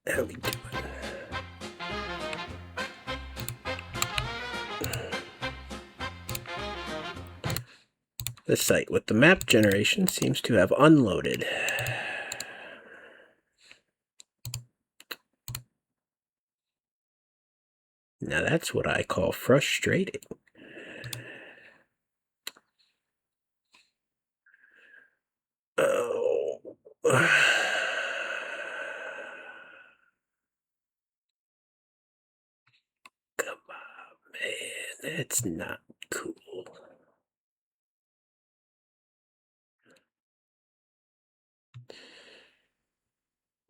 How we doing? The site with the map generation seems to have unloaded. Now that's what I call frustrating. Oh. Come on, man. That's not cool.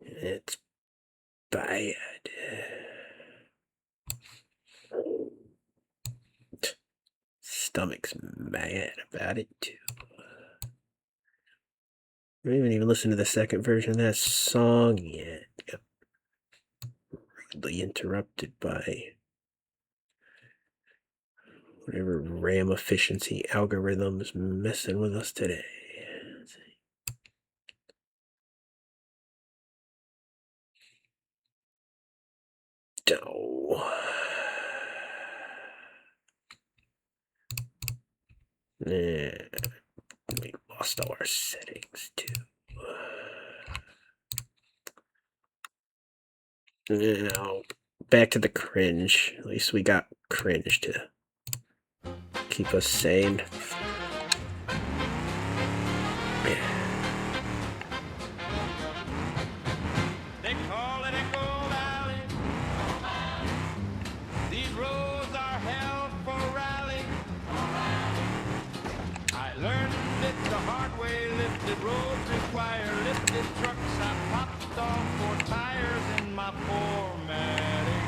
It's bad. Stomach's mad about it too. I haven't even listened to the second version of that song yet. Got rudely interrupted by Whatever RAM efficiency algorithm is messing with us today. Oh. Yeah, we lost all our settings too. Now, back to the cringe. At least we got cringe to keep us sane. They call it Echo Valley. These roads are hell for rally. I learned it the hard way. Lifted roads require lifted trucks. I popped off 4 tires in my 4-matic.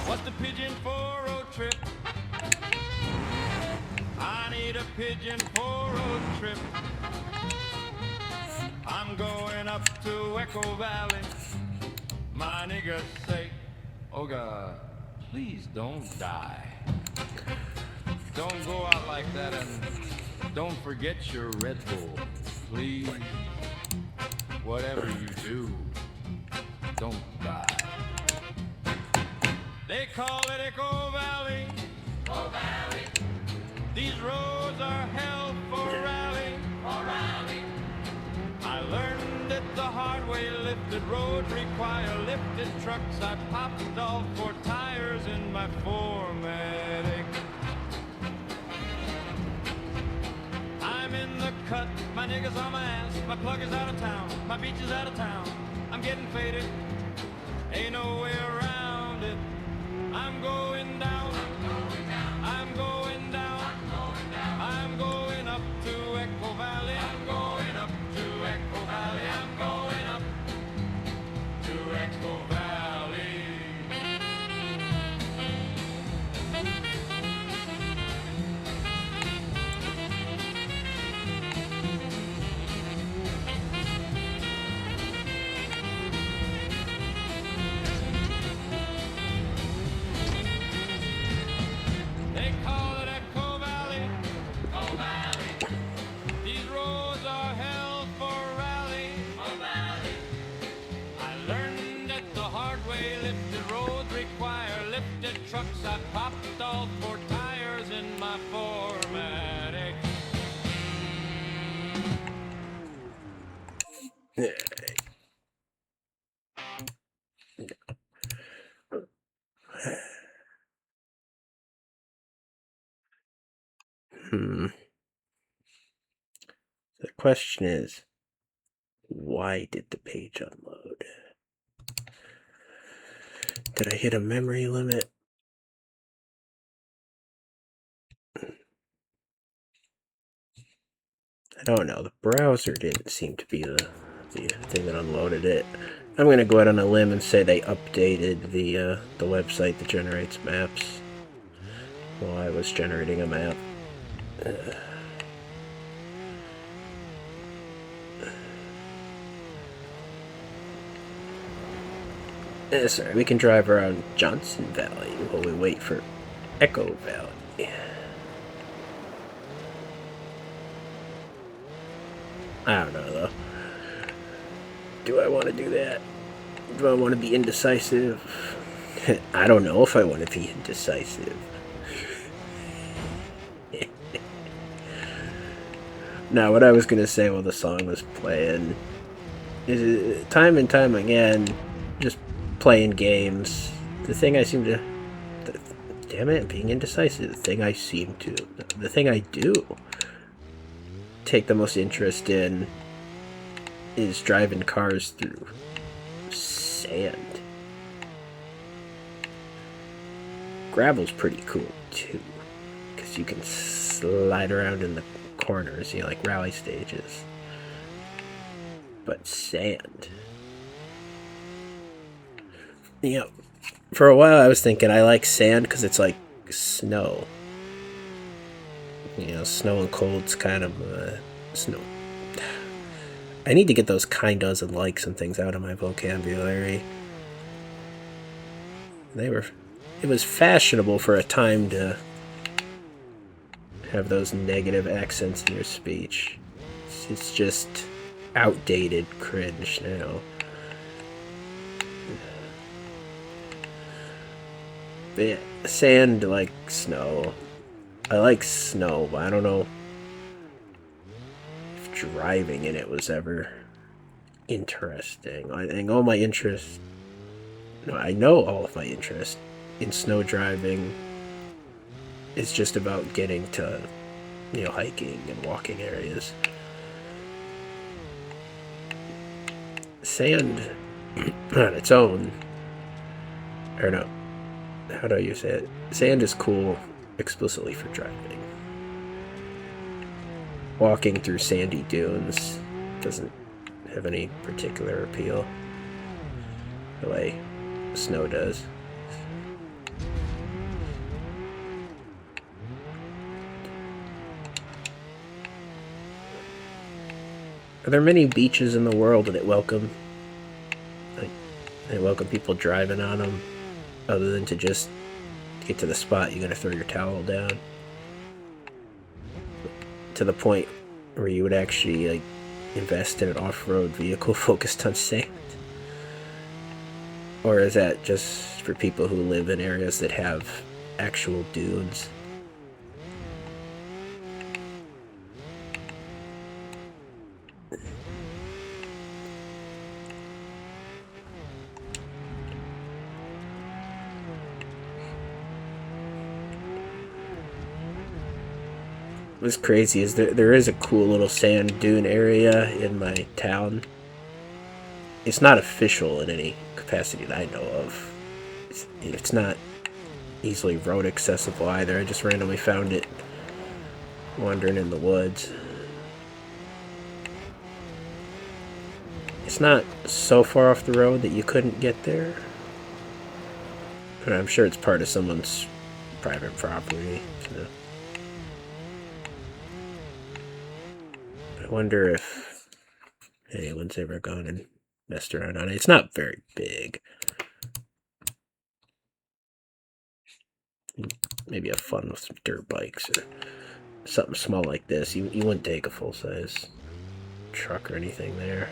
What's the pigeon for road trip? I need a pigeon for road trip. I'm going up to Echo Valley. My niggas say, oh God, please don't die. Don't go out like that, and don't forget your Red Bull. Please, whatever you do, don't die. They call it Echo Valley. Echo Valley. These roads are hell for rally. For rally. I learned it the hard way. Lifted roads require lifted trucks. I popped all 4 tires in my 4-matic. I'm in the cut, my niggas on my ass. My plug is out of town, my beach is out of town. I'm getting faded, ain't no way around it. I'm going down, I'm going down, I'm going up to Echo Valley. I'm going up to Echo Valley. I'm going up to Echo Valley. They call it Echo Valley. Echo Valley. These roads are hell for rally. Echo Valley. I learned it the hard way. Lifted roads require lifted trucks. I popped all 4 tires in my 4-matic. The question is, why did the page unload? Did I hit a memory limit? I don't know. The browser didn't seem to be the thing that unloaded it. I'm going to go out on a limb and say they updated the website that generates maps while I was generating a map. Sorry, we can drive around Johnson Valley while we wait for Echo Valley. I don't know, though. Do I want to do that? Do I want to be indecisive? I don't know if I want to be indecisive. Now, what I was going to say while the song was playing is time and time again, just playing games, the thing I seem to... Damn it, being indecisive. The thing I do take the most interest in is driving cars through sand. Gravel's pretty cool too, because you can slide around in the corners, like rally stages. But sand. For a while I was thinking I like sand because it's like snow. Snow and cold's kind of snow. I need to get those kindas and likes and things out of my vocabulary. They were it was fashionable for a time to have those negative accents in your speech. It's just outdated cringe now. But yeah, sand like snow. I like snow, but I don't know if driving in it was ever interesting. I think all my interest, no, I know all of my interest in snow driving is just about getting to, hiking and walking areas. Sand on its own, or no, how do you say it? Sand is cool explicitly for driving. Walking through sandy dunes doesn't have any particular appeal the way snow does. Are there many beaches in the world that welcome people driving on them, other than to just get to the spot you gotta throw your towel down? To the point where you would actually invest in an off-road vehicle focused on sand? Or is that just for people who live in areas that have actual dunes? What's crazy is there is a cool little sand dune area in my town. It's not official in any capacity that I know of. It's not easily road accessible either. I just randomly found it wandering in the woods. It's not so far off the road that you couldn't get there. But I'm sure it's part of someone's private property. So. I wonder if anyone's ever gone and messed around on it. It's not very big. Maybe have fun with some dirt bikes or something small like this. You wouldn't take a full-size truck or anything there.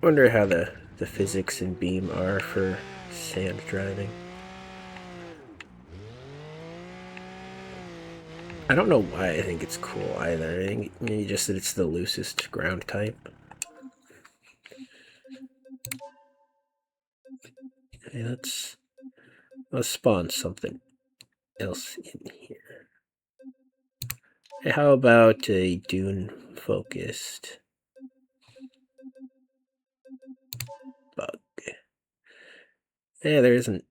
Wonder how the physics in Beam are for sand driving. I don't know why I think it's cool either. I think maybe just that it's the loosest ground type. Okay, let's spawn something else in here. Hey, how about a dune focused bug? Yeah, there isn't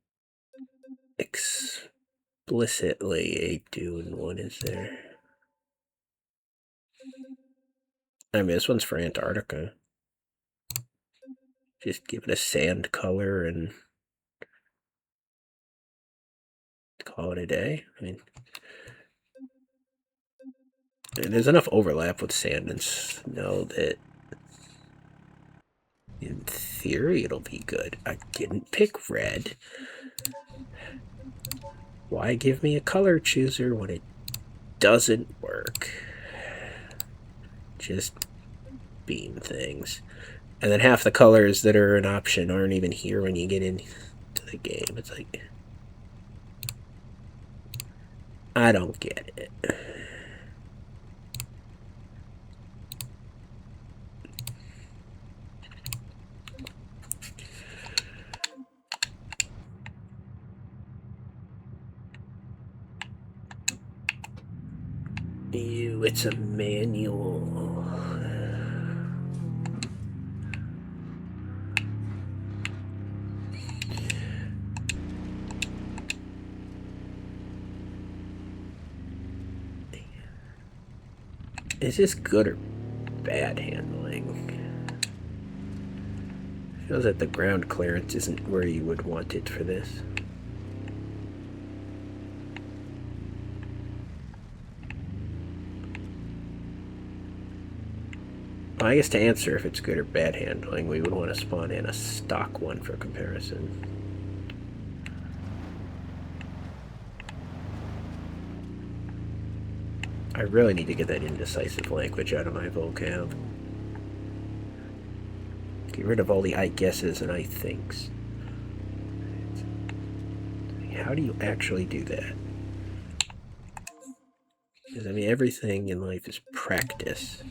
explicitly a dune one, is there? I mean, this one's for Antarctica. Just give it a sand color and call it a day. I mean, there's enough overlap with sand and snow that in theory it'll be good. I didn't pick red. Why give me a color chooser when it doesn't work? Just beam things. And then half the colors that are an option aren't even here when you get into the game. It's like, I don't get it. Ew, it's a manual. Is this good or bad handling? Feels that the ground clearance isn't where you would want it for this. Well, I guess to answer if it's good or bad handling, we would want to spawn in a stock one for comparison. I really need to get that indecisive language out of my vocab. Get rid of all the I guesses and I thinks. How do you actually do that? Because, I mean, everything in life is practice.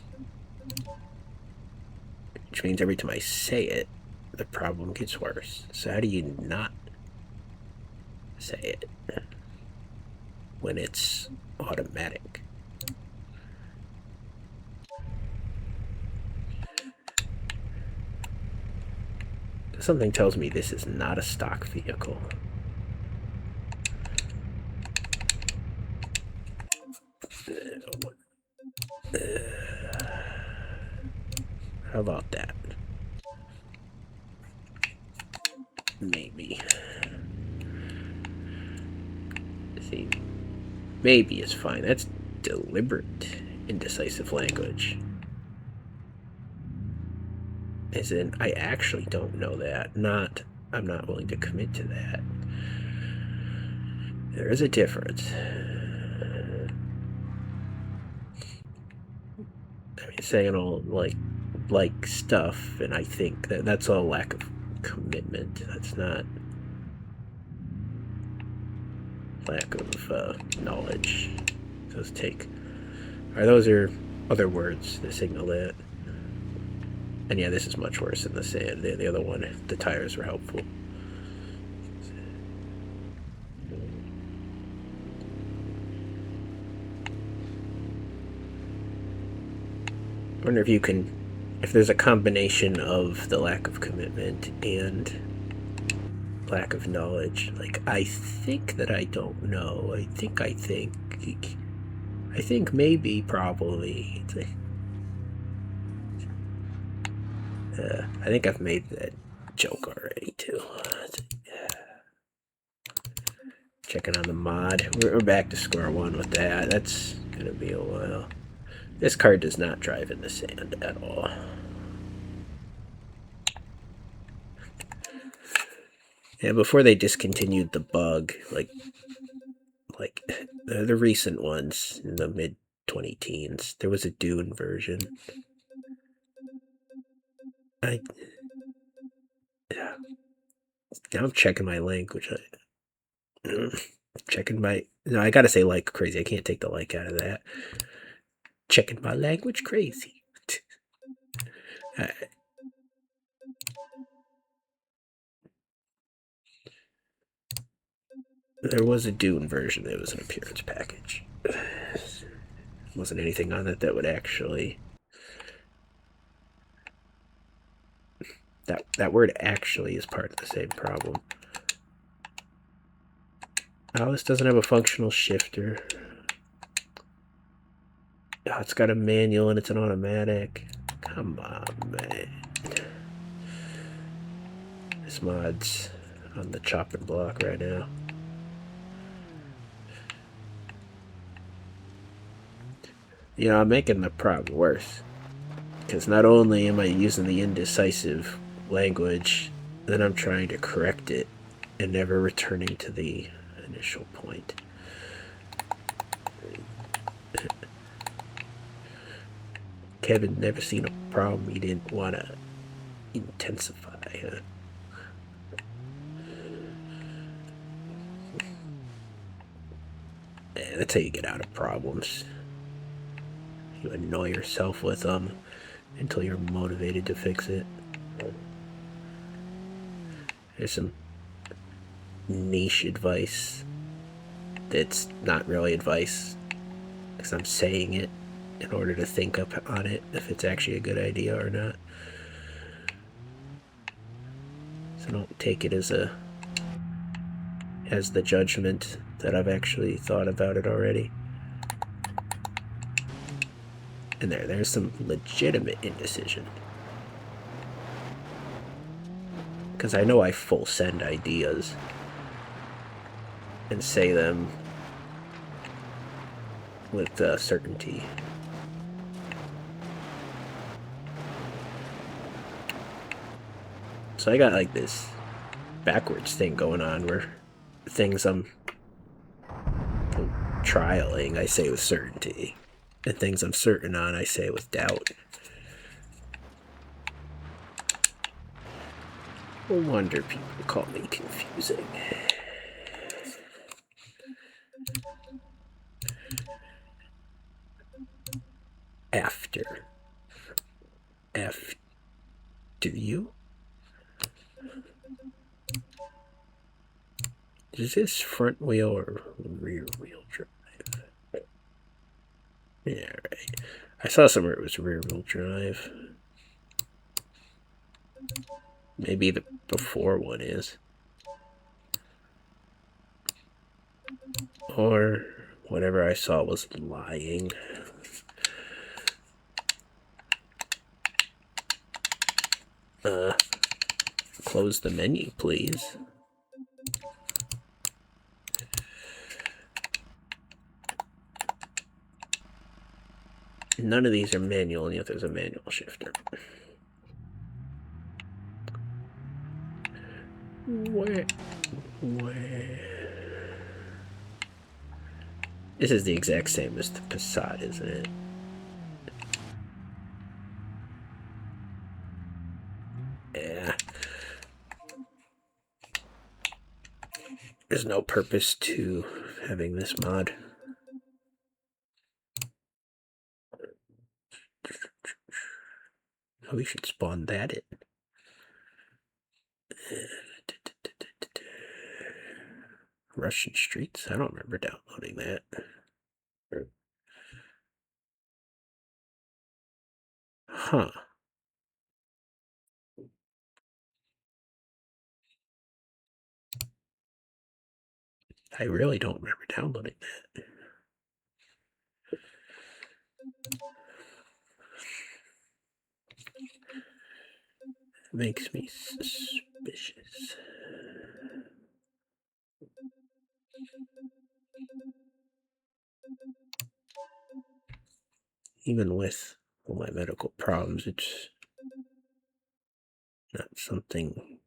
Which means every time I say it, the problem gets worse. So how do you not say it when it's automatic? Something tells me this is not a stock vehicle. How about that? Maybe. See, maybe is fine. That's deliberate indecisive language. As in, I actually don't know that. Not, I'm not willing to commit to that. There is a difference. I mean, saying all like stuff, and I think that's all lack of commitment. That's not lack of knowledge. Those are other words that signal that. And yeah, this is much worse than the sand. The other one, the tires were helpful. I wonder if there's a combination of the lack of commitment and lack of knowledge. Like, I think that I don't know. I think maybe, probably. I think I've made that joke already, too. Checking on the mod. We're back to square one with that. That's gonna be a while. This car does not drive in the sand at all. And before they discontinued the bug, like the recent ones in the mid 2010s, there was a Dune version. Now I'm checking my language. No, I gotta say like crazy. I can't take the like out of that. Checking my language crazy. There was a Dune version. It was an appearance package. Wasn't anything on it that would actually... That word actually is part of the same problem. Oh, this doesn't have a functional shifter. Oh, it's got a manual and it's an automatic. Come on, man. This mod's on the chopping block right now. You know, I'm making the problem worse. Because not only am I using the indecisive language, then I'm trying to correct it and never returning to the initial point. Kevin never seen a problem he didn't want to intensify. That's how you get out of problems. You annoy yourself with them until you're motivated to fix it. There's some niche advice that's not really advice, because I'm saying it in order to think up on it if it's actually a good idea or not. So don't take it as the judgment that I've actually thought about it already. And there's some legitimate indecision. because I know I full send ideas and say them with certainty. So I got like this backwards thing going on where things I'm trialing I say with certainty, and things I'm certain on I say with doubt. No wonder people call me confusing. After you? Is this front wheel or rear wheel drive? Yeah, right. I saw somewhere it was rear wheel drive. Maybe the before one is. Or whatever I saw was lying. Close the menu, please. None of these are manual, and yet there's a manual shifter. Where? This is the exact same as the Passat, isn't it? Yeah. There's no purpose to having this mod. Oh, we should spawn that in. Russian Streets? I don't remember downloading that. Huh. I really don't remember downloading that. Makes me suspicious. Even with all my medical problems, it's not something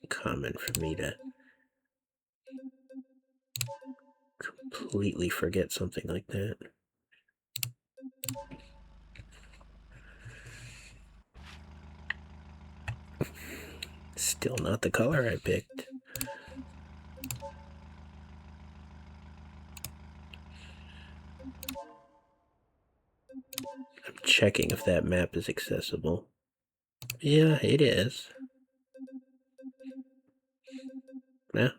common for me to completely forget something like that. Still not the color I picked. I'm checking if that map is accessible. Yeah, it is. Yeah,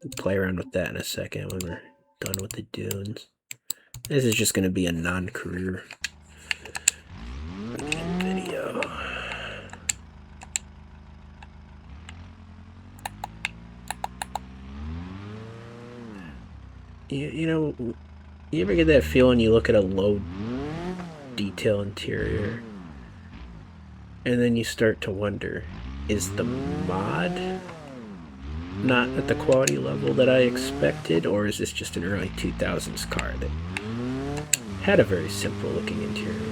we'll play around with that in a second when we're done with the dunes. This is just going to be a non-career video. You know, you ever get that feeling you look at a low detail interior and then you start to wonder, is the mod not at the quality level that I expected, or is this just an early 2000s car that had a very simple looking interior?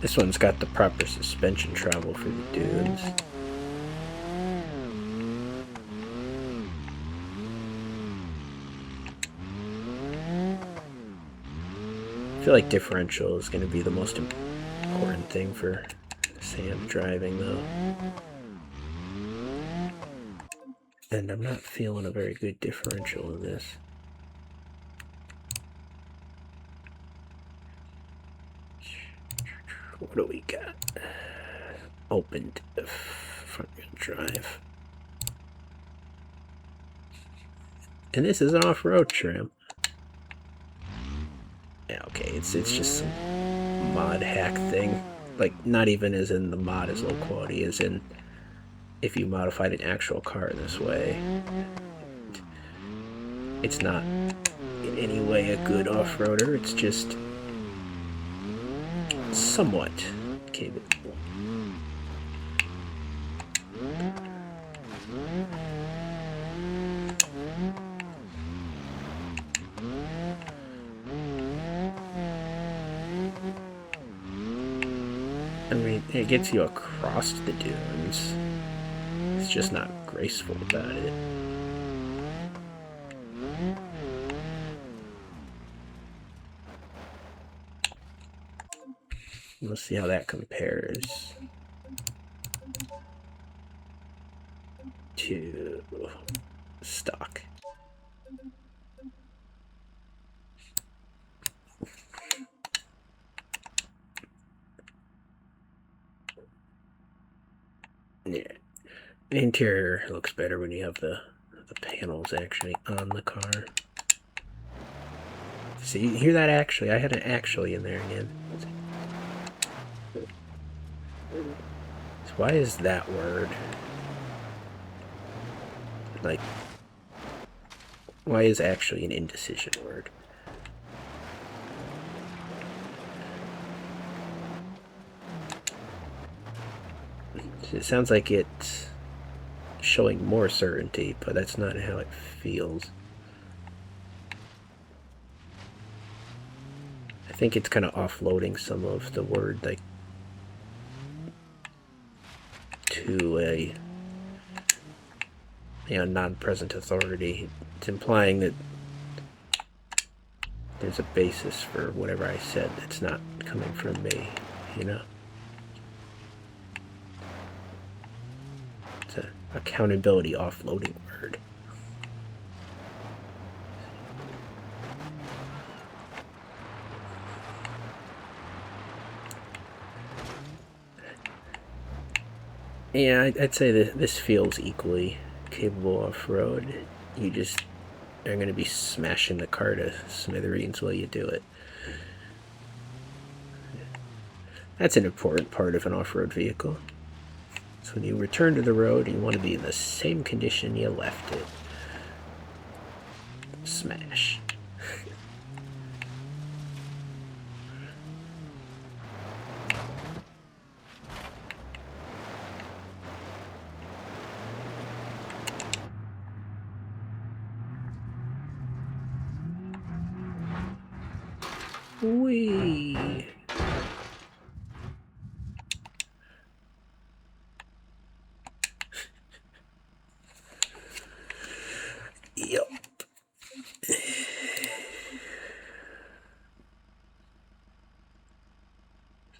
This one's got the proper suspension travel for the dunes. I feel like differential is going to be the most important thing for sand driving, though. And I'm not feeling a very good differential in this. What do we got? Opened front wheel drive. And this is an off-road trim. Yeah, okay, it's just some mod hack thing. Like, not even as in the mod is low quality, as in if you modified an actual car this way. It's not in any way a good off-roader, it's just somewhat capable. I mean, it gets you across the dunes. It's just not graceful about it. Let's see how that compares to stock. Yeah, the interior looks better when you have the panels actually on the car. See, you hear that actually? I had an actually in there again. So why is that word? Like, why is actually an indecision word? It sounds like it's showing more certainty, but that's not how it feels. I think it's kind of offloading some of the word, like, to a non-present authority. It's implying that there's a basis for whatever I said that's not coming from me, you know? It's an accountability offloading word. Yeah, I'd say that this feels equally capable off-road. You just are going to be smashing the car to smithereens while you do it. That's an important part of an off-road vehicle. So when you return to the road, you want to be in the same condition you left it. Smash. Whee! Yep.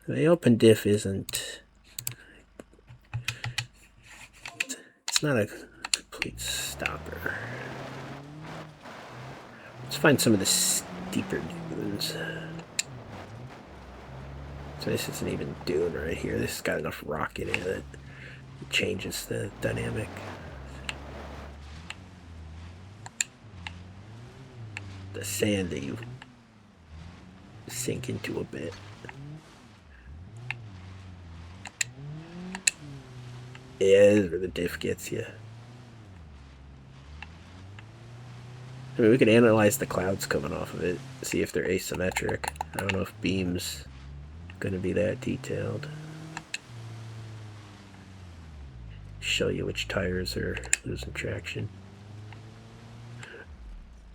The open diff isn't... It's not a complete stopper. Let's find some of the steeper dunes. So this isn't even dune right here. This has got enough rock in it that it changes the dynamic. The sand that you sink into a bit. Yeah, this is where the diff gets you. I mean, we could analyze the clouds coming off of it, see if they're asymmetric. I don't know if Beam's gonna be that detailed. Show you which tires are losing traction.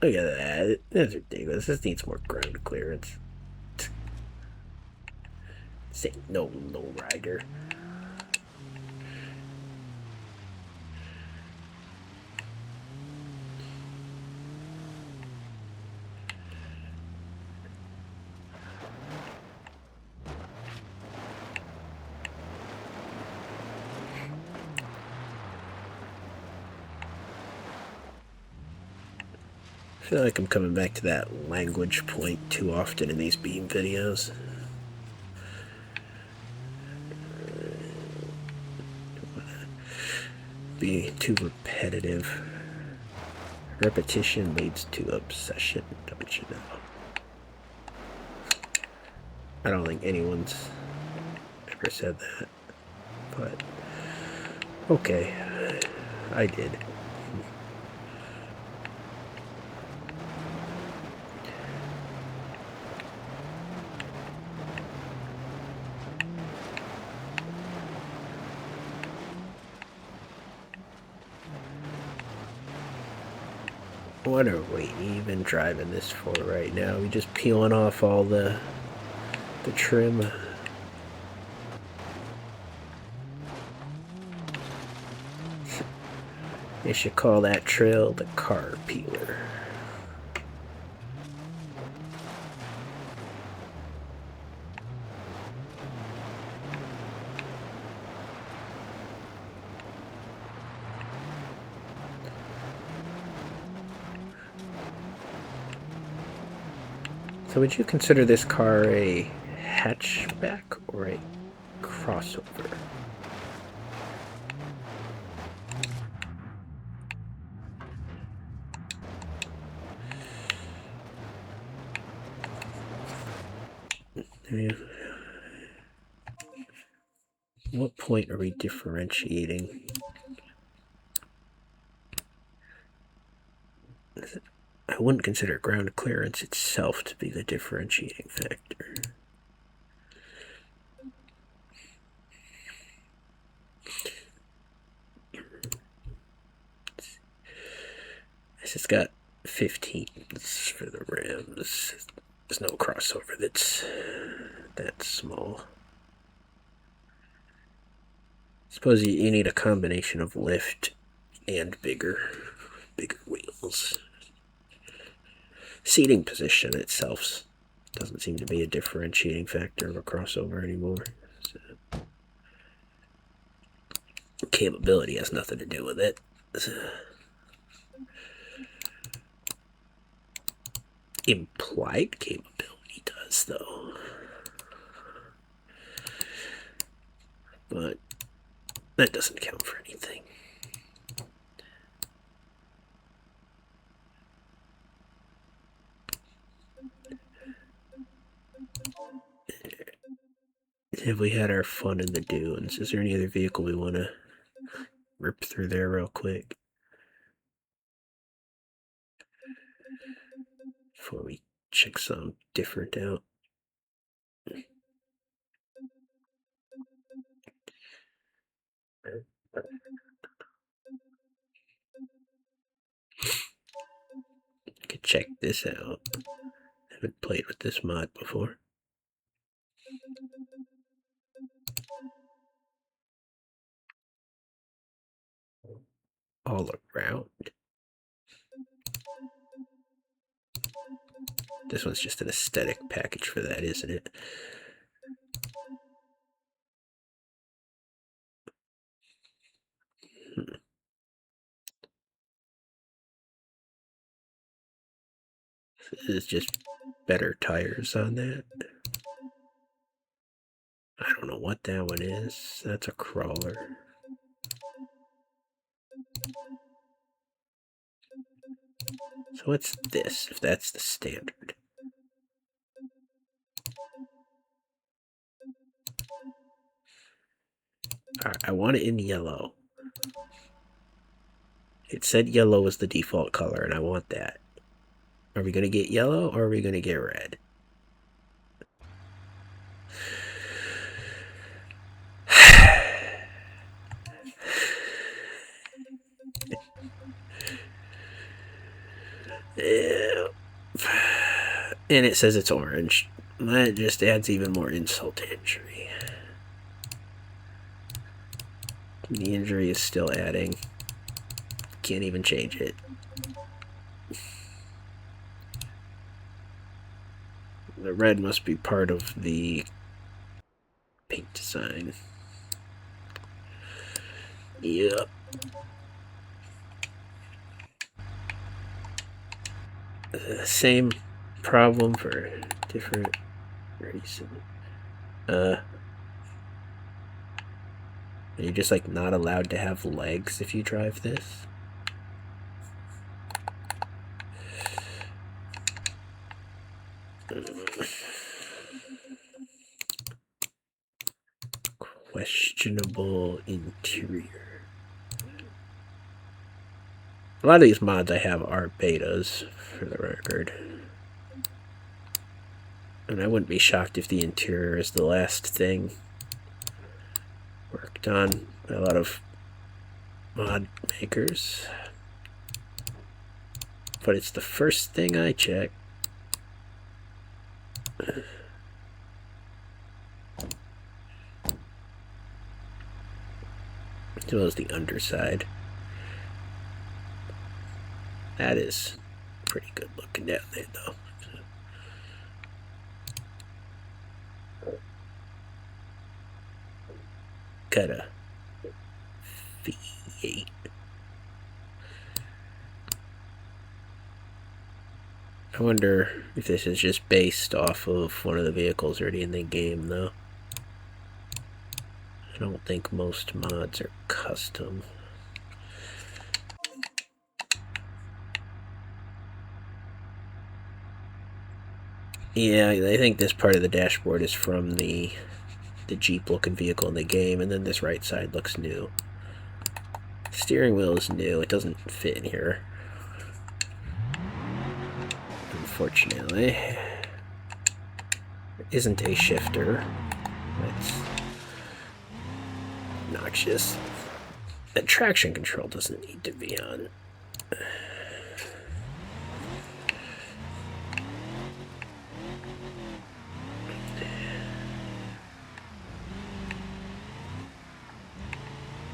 Look at that. That's ridiculous. This needs more ground clearance. This ain't no lowrider. I feel like I'm coming back to that language point too often in these Beam videos. Be too repetitive. Repetition leads to obsession, don't you know? I don't think anyone's ever said that, but Okay, I did. What are we even driving this for right now? We just peeling off all the trim. They should call that trail the car peeler. So would you consider this car a hatchback or a crossover? Yeah. What point are we differentiating? I wouldn't consider ground clearance itself to be the differentiating factor. This has got 15s for the rims. There's no crossover that's that small. Suppose you need a combination of lift and bigger wheels. Seating position itself doesn't seem to be a differentiating factor of a crossover anymore. So, capability has nothing to do with it. So, implied capability does, though. But that doesn't count for anything. Have we had our fun in the dunes? Is there any other vehicle we want to rip through there real quick before we check some different out? Could check this out. Haven't played with this mod before. All around. This one's just an aesthetic package for that, isn't it? This is just better tires on that. I don't know what that one is. That's a crawler. So what's this, if that's the standard? Alright, I want it in yellow. It said yellow was the default color, and I want that. Are we going to get yellow, or are we going to get red? Yeah. And it says it's orange. That just adds even more insult to injury. The injury is still adding. Can't even change it. The red must be part of the paint design. Yep. Same problem for different reason. Are you just like not allowed to have legs if you drive this? Questionable interior. A lot of these mods I have are betas, for the record. And I wouldn't be shocked if the interior is the last thing worked on by a lot of mod makers. But it's the first thing I check. As well as the underside. That is pretty good looking down there, though. Got a V8. I wonder if this is just based off of one of the vehicles already in the game, though. I don't think most mods are custom. Yeah, I think this part of the dashboard is from the Jeep-looking vehicle in the game, and then this right side looks new. Steering wheel is new. It doesn't fit in here, unfortunately. There isn't a shifter. That's obnoxious. The traction control doesn't need to be on.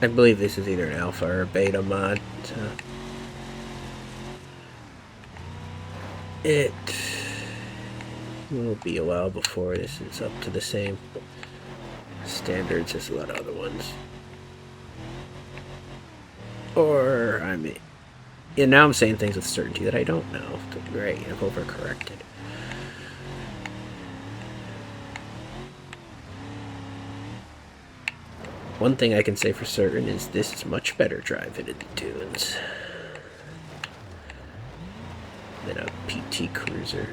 I believe this is either an alpha or a beta mod. So it will be a while before this is up to the same standards as a lot of other ones. Or, I mean, yeah, now I'm saying things with certainty that I don't know. Great, I've overcorrected. One thing I can say for certain is this is much better driving in the tunes than a PT Cruiser.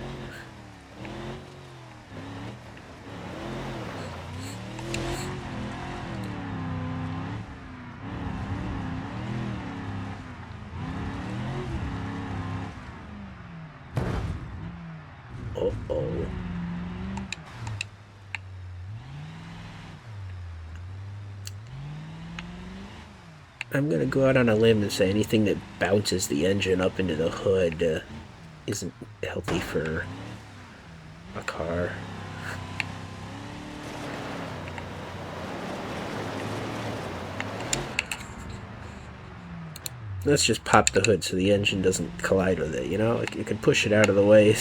Uh-oh. I'm gonna go out on a limb and say anything that bounces the engine up into the hood isn't healthy for a car. Let's just pop the hood so the engine doesn't collide with it, you know? Like, you can push it out of the way.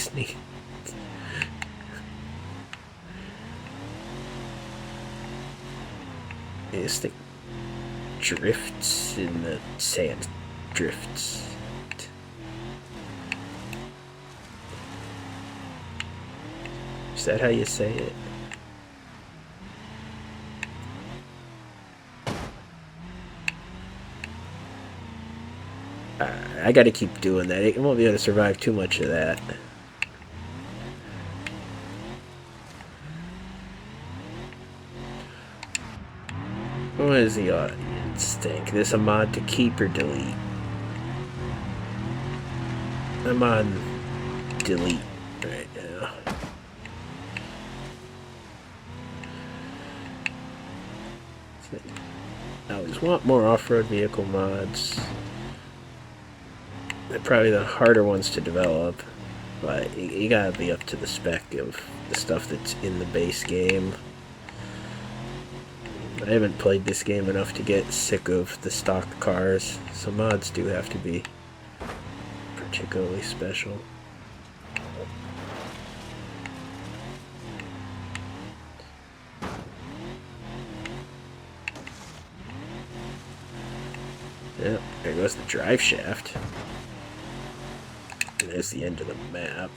This thing drifts in the sand. Drifts. Is that how you say it? I gotta keep doing that. It won't be able to survive too much of that. What does the audience think? This a mod to keep or delete? I'm on delete right now. I always want more off-road vehicle mods. They're probably the harder ones to develop, but you gotta be up to the spec of the stuff that's in the base game. I haven't played this game enough to get sick of the stock cars, so mods do have to be particularly special. Yep, there goes the drive shaft. And there's the end of the map.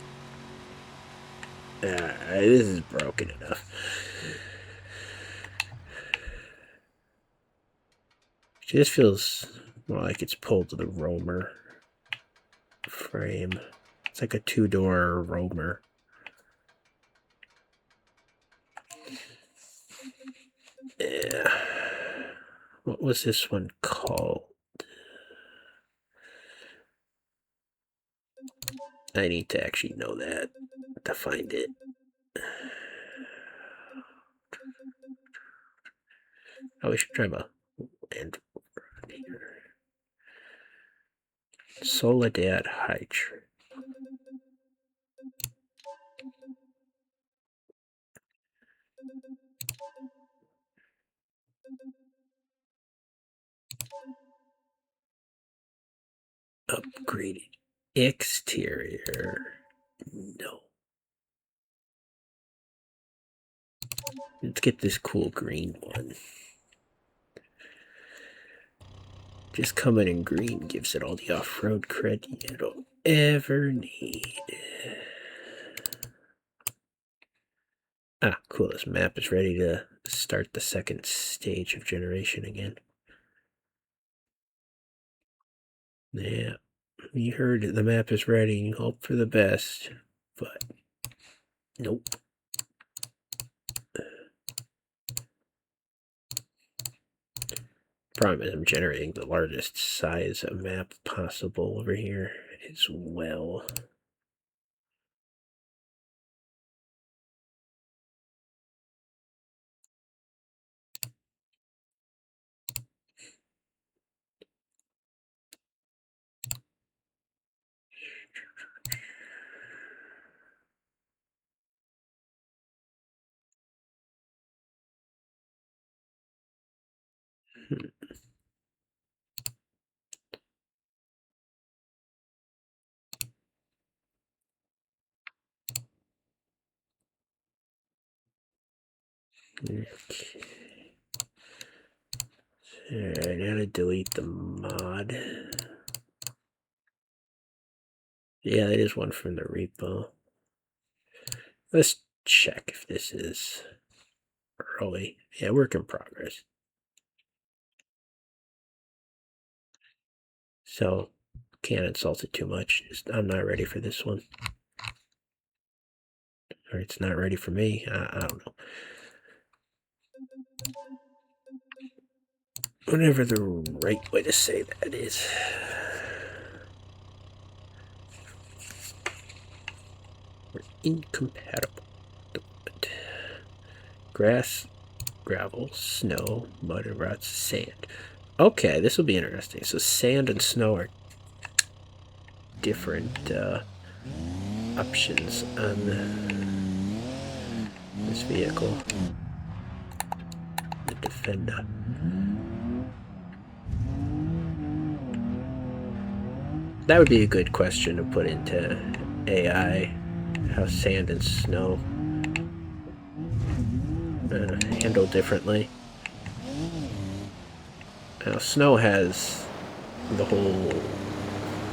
This is broken enough. It just feels more like it's pulled to the roamer frame. It's like a two-door roamer. Yeah. What was this one called? I need to actually know that to find it. Oh, we should try my land here. Soledad Heights. Upgraded exterior. No. Let's get this cool green one. Just coming in green gives it all the off-road credit it'll ever need. Ah, cool. This map is ready to start the second stage of generation again. Yeah, you heard it. The map is ready. Hope for the best. But, nope. Problem is I'm generating the largest size of map possible over here as well. Okay. Alright, I gotta delete the mod. Yeah, that is one from the repo. Let's check if this is early. Yeah, work in progress. So, can't insult it too much. I'm not ready for this one. Or it's not ready for me. I don't know. Whatever the right way to say that is. We're incompatible. Grass, gravel, snow, mud, and rocks, sand. Okay, this will be interesting. So sand and snow are different options on this vehicle. The Defender. That would be a good question to put into AI. How sand and snow handle differently. Now, snow has the whole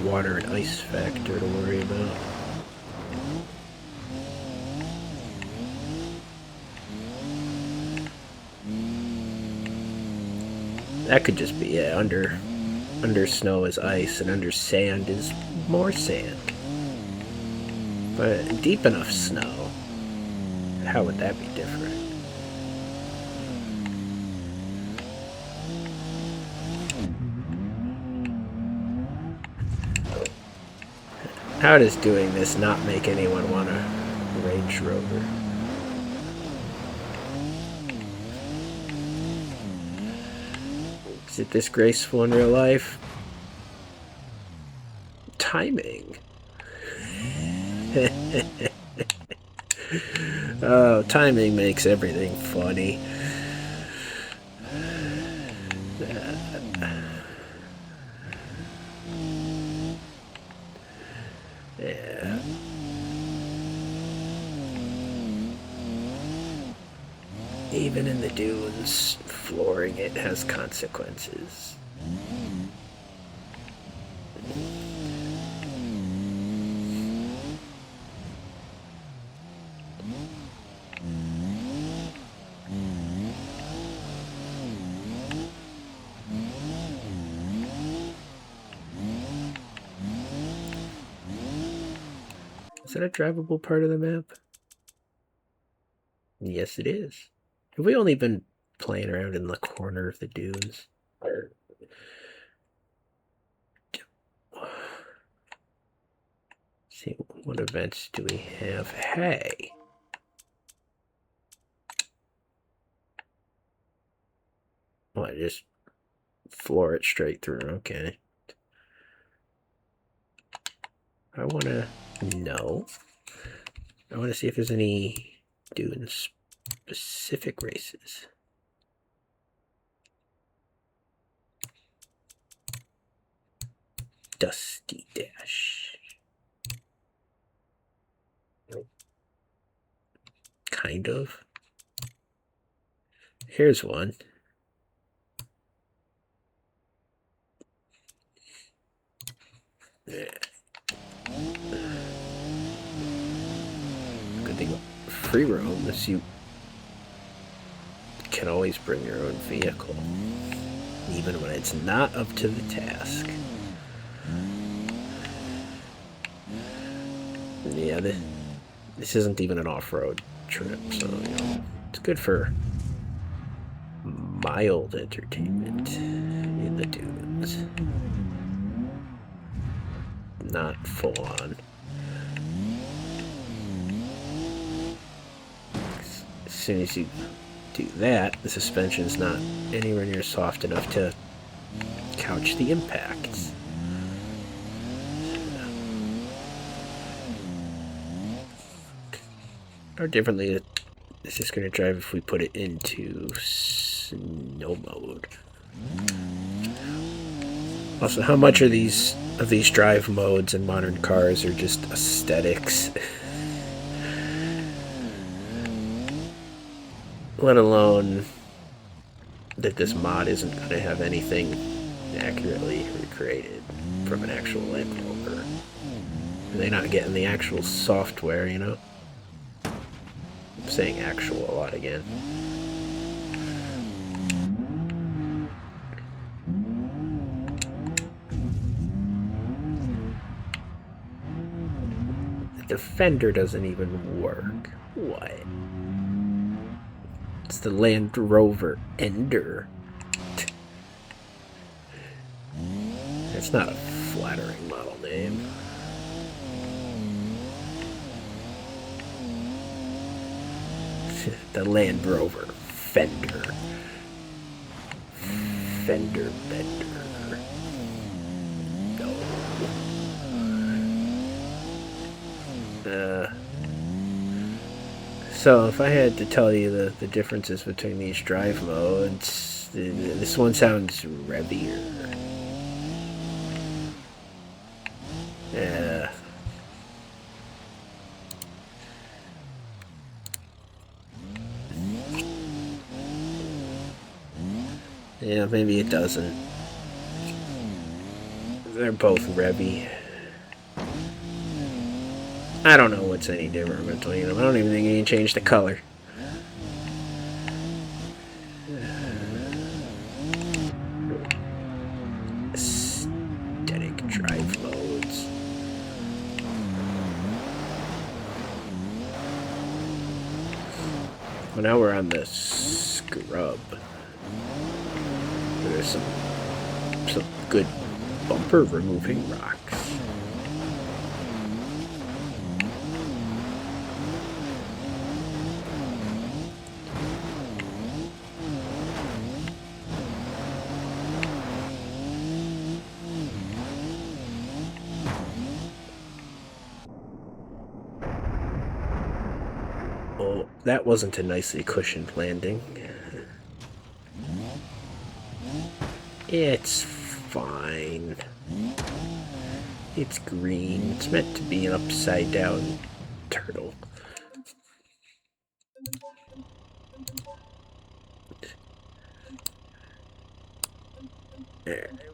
water and ice factor to worry about. That could just be, yeah, under snow is ice and under sand is more sand. But deep enough snow, how would that be different? How does doing this not make anyone want a Range Rover? Is it this graceful in real life? Timing. Oh, timing makes everything funny. Yeah. Even in the dunes, flooring it has consequences. Is that a drivable part of the map? Yes, it is. Have we only been playing around in the corner of the dunes? See, what events do we have? Hey! Well, I just floor it straight through. Okay. I want to know. I want to see if there's any doing specific races. Dusty Dash. Kind of. Here's one. Yeah. Good thing about Freeroam is you can always bring your own vehicle, even when it's not up to the task. Yeah, this isn't even an off-road trip, so it's good for mild entertainment in the dunes. Not full on. As soon as you do that, the suspension's not anywhere near soft enough to couch the impacts. Or differently, is this going to drive if we put it into snow mode? Also, how much are these drive modes in modern cars are just aesthetics? Let alone that this mod isn't going to have anything accurately recreated from an actual Land Rover. They're not getting the actual software, you know? I'm saying actual a lot again. The Defender doesn't even work. What? It's the Land Rover Ender. It's not a flattering model name. The Land Rover Fender. Fender Bender. No. So if I had to tell you the differences between these drive modes, this one sounds revier. Yeah. Yeah, maybe it doesn't. They're both revvy. I don't know what's any different between them. I don't even think you can change the color. Aesthetic drive modes. Well, now we're on the scrub. There's some good bumper removing rocks. Oh, that wasn't a nicely cushioned landing. It's fine. It's green. It's meant to be an upside down turtle.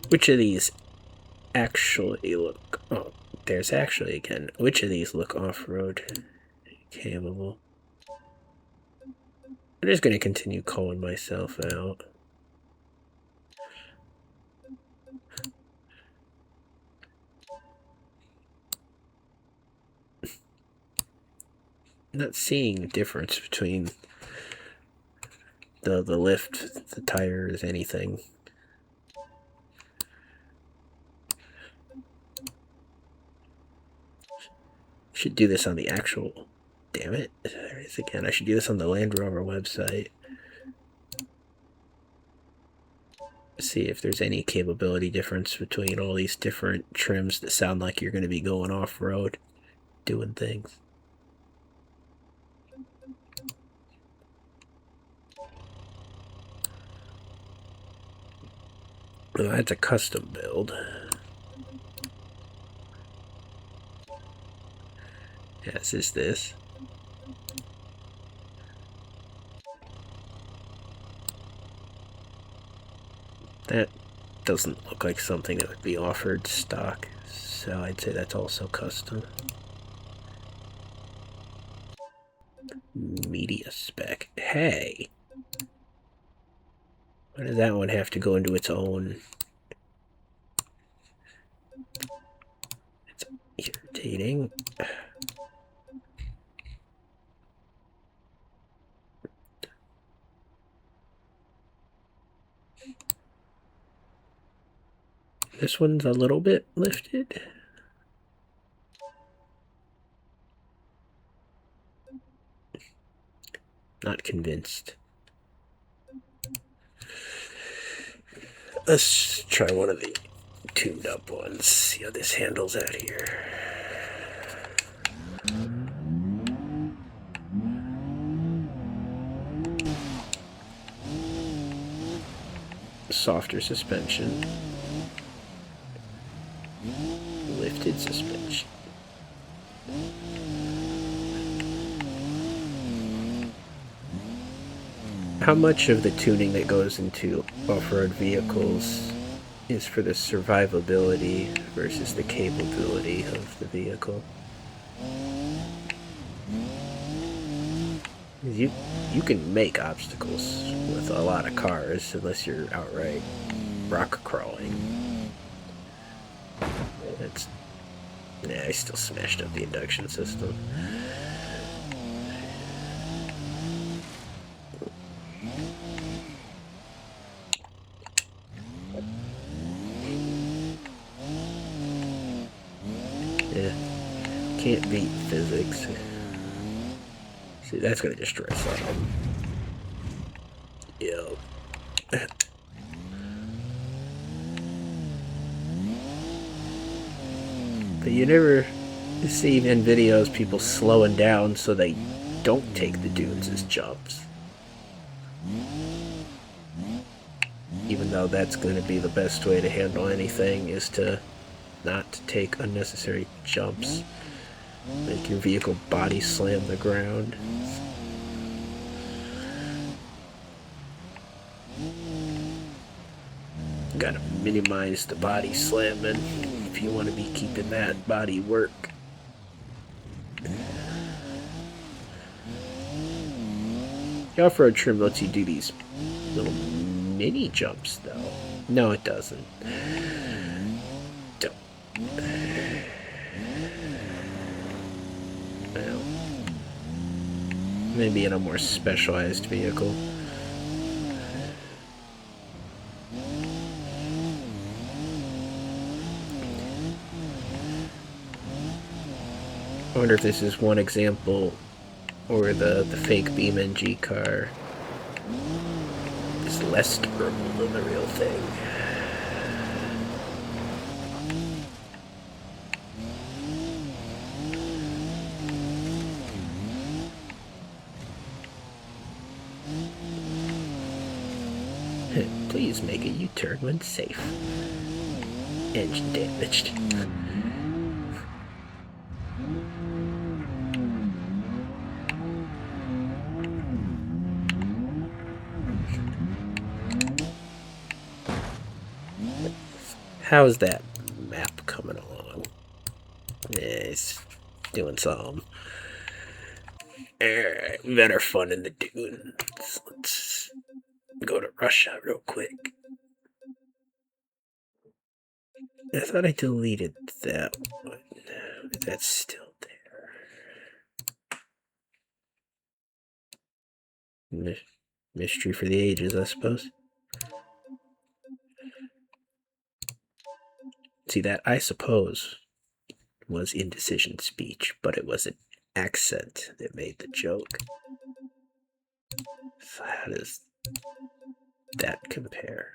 Which of these actually look... Oh, there's actually again. Which of these look off-road capable? I'm just going to continue calling myself out. Not seeing the difference between the lift, the tires, anything. Should do this on the actual... Damn it. There it is again. I should do this on the Land Rover website. See if there's any capability difference between all these different trims that sound like you're going to be going off-road, doing things. Oh, that's a custom build. Yes, is this. That doesn't look like something that would be offered stock, so I'd say that's also custom. Media spec. Hey! Why does that one have to go into its own? It's irritating. This one's a little bit lifted. Not convinced. Let's try one of the tuned up ones. See how this handles out here. Softer suspension. Lifted suspension. How much of the tuning that goes into off-road vehicles is for the survivability versus the capability of the vehicle? You can make obstacles with a lot of cars unless you're outright rock crawling. I still smashed up the induction system. Yeah, can't beat physics. See, that's gonna destroy something. Yo. But you never see in videos people slowing down so they don't take the dunes as jumps. Even though that's going to be the best way to handle anything, is to not take unnecessary jumps. Make your vehicle body slam the ground. Gotta minimize the body slamming if you want to be keeping that body work. The off-road trim lets you do these little mini jumps, though. No, it doesn't. Don't. Well, maybe in a more specialized vehicle. I wonder if this is one example, or the fake BeamNG car is less durable than the real thing. Please make a U-turn when safe. Engine damaged. How's that map coming along? Yeah, it's doing some. Alright, better fun in the dunes. Let's go to Russia real quick. I thought I deleted that one. That's still there. Mystery for the ages, I suppose. See that? I suppose was indecision speech, but it was an accent that made the joke. So how does that compare?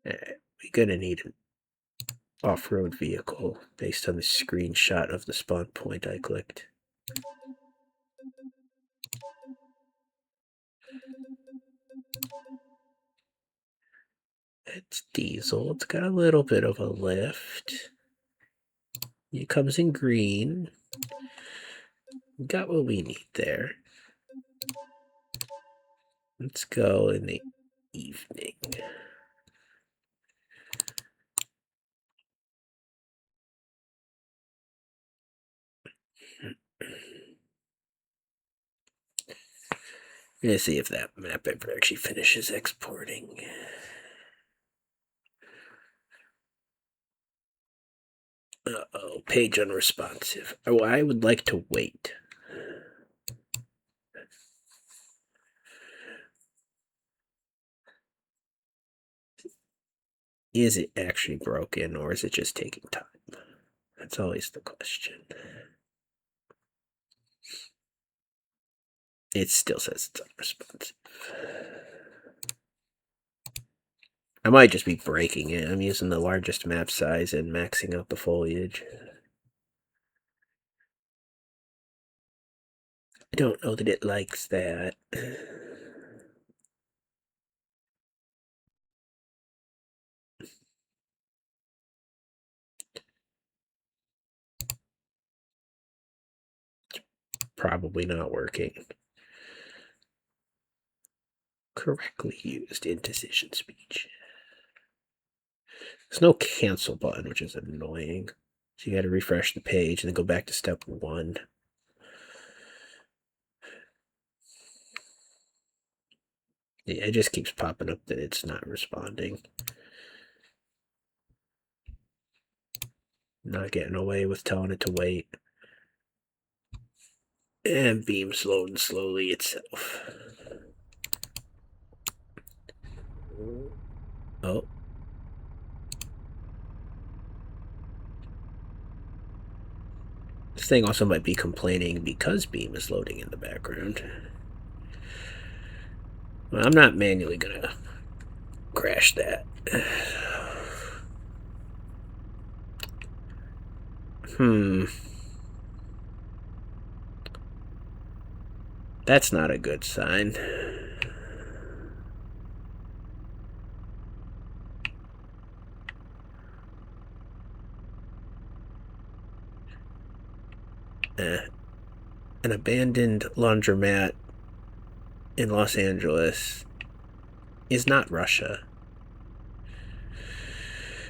We're gonna need an off-road vehicle based on the screenshot of the spawn point I clicked. It's diesel. It's got a little bit of a lift. It comes in green. Got what we need there. Let's go in the evening. Gonna see if that map ever actually finishes exporting. Uh-oh, page unresponsive. Oh, I would like to wait. Is it actually broken, or is it just taking time? That's always the question. It still says it's unresponsive. I might just be breaking it. I'm using the largest map size and maxing out the foliage. I don't know that it likes that. Probably not working. Correctly used indecision speech. There's no cancel button, which is annoying. So you gotta refresh the page and then go back to step 1. Yeah, it just keeps popping up that it's not responding. Not getting away with telling it to wait. And Beam's loading slowly itself. Oh. This thing also might be complaining because Beam is loading in the background. Well, I'm not manually gonna crash that. That's not a good sign. An abandoned laundromat in Los Angeles is not Russia,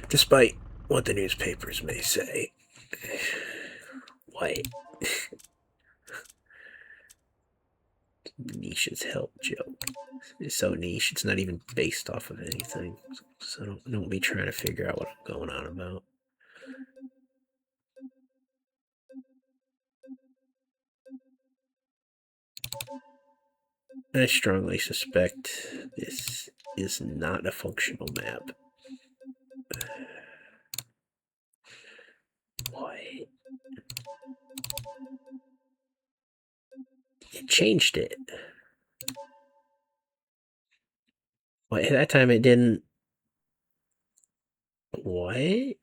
despite what the newspapers may say. What? Niche as hell joke. It's so niche, it's not even based off of anything. So don't be trying to figure out what I'm going on about. I strongly suspect this is not a functional map. What? It changed it. What? That time it didn't. What?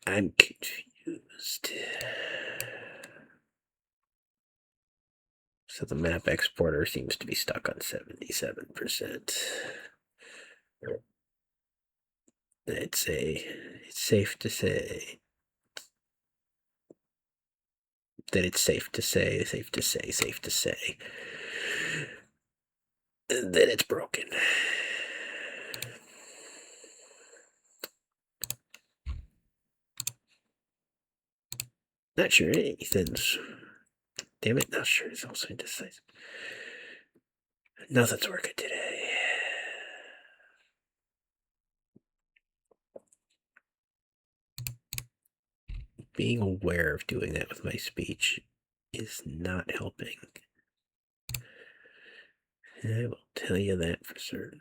I'm confused. So the map exporter seems to be stuck on 77%. It's safe to say that it's safe to say that it's broken. Not sure anything's. Damn it, not sure it's also indecisive. Nothing's working today. Being aware of doing that with my speech is not helping. I will tell you that for certain.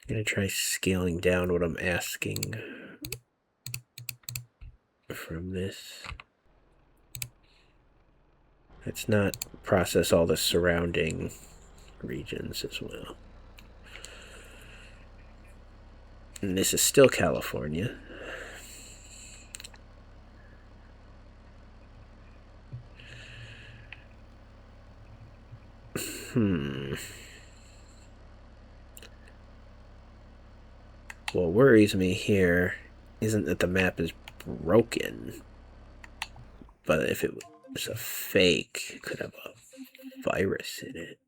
I'm going to try scaling down what I'm asking from this. Let's not process all the surrounding regions as well. And this is still California. What worries me here isn't that the map is broken, but if it was a fake, it could have a virus in it.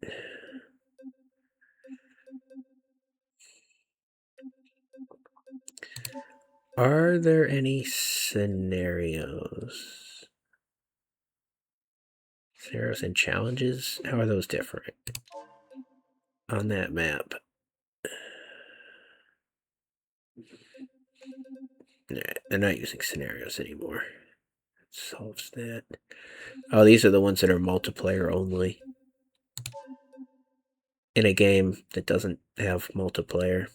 Are there any scenarios? Scenarios and challenges? How are those different on that map? Nah, they're not using scenarios anymore. That solves that. Oh, these are the ones that are multiplayer only. In a game that doesn't have multiplayer.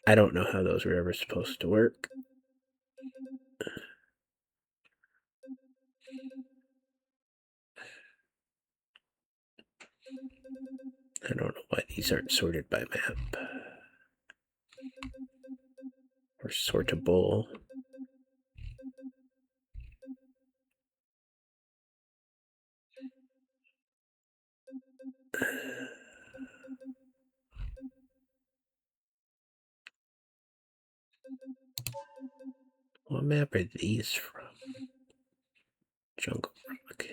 I don't know how those were ever supposed to work. I don't know why these aren't sorted by map. Or sortable. What map are these from? Jungle Rock.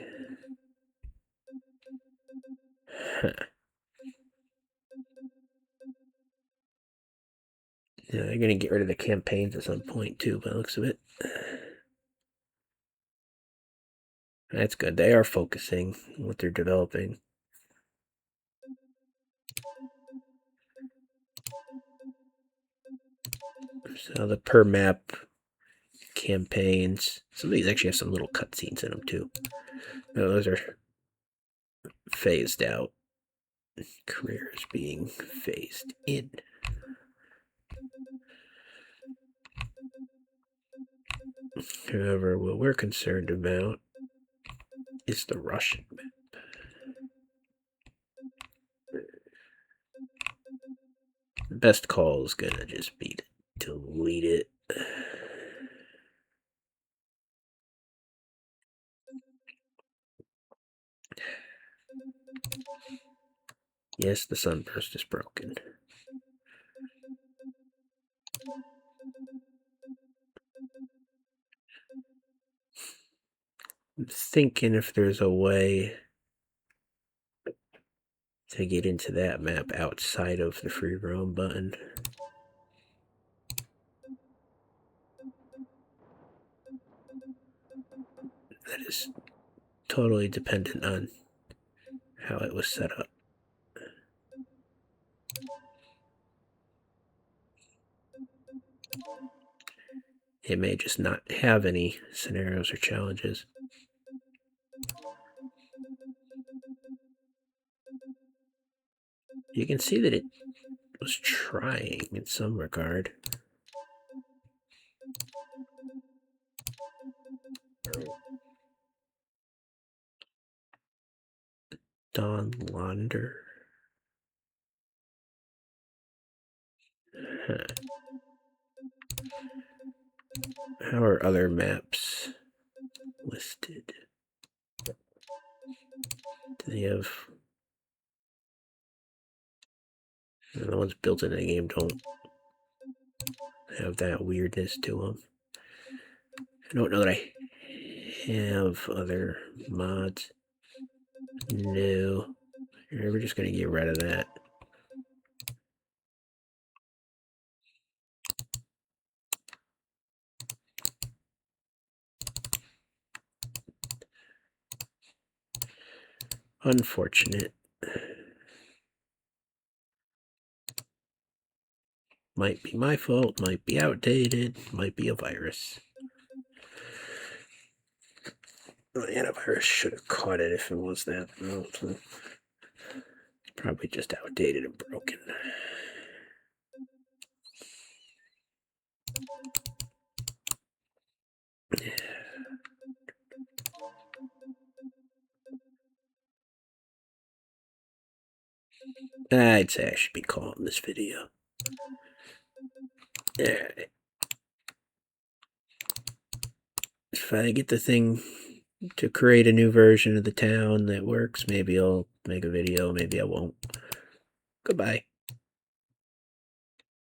Huh. Yeah, they're gonna get rid of the campaigns at some point too, by the looks of it. That's good. They are focusing on what they're developing. So the per map campaigns. Some of these actually have some little cutscenes in them too. No, those are phased out. Careers being phased in. However, what we're concerned about is the Russian map. The best call is gonna just be to delete it. Yes, the sunburst is broken. I'm thinking if there's a way to get into that map outside of the free roam button. That is totally dependent on how it was set up. It may just not have any scenarios or challenges. You can see that it was trying in some regard. Don Launder. Huh. How are other maps listed? Do they have... The ones built in the game don't have that weirdness to them. I don't know that I have other mods. No. We're just going to get rid of that. Unfortunate. Might be my fault, might be outdated, might be a virus. The antivirus should have caught it if it was that. Probably just outdated and broken. I'd say I should be calling this video. Alright. If I get the thing to create a new version of the town that works, maybe I'll make a video, maybe I won't. Goodbye.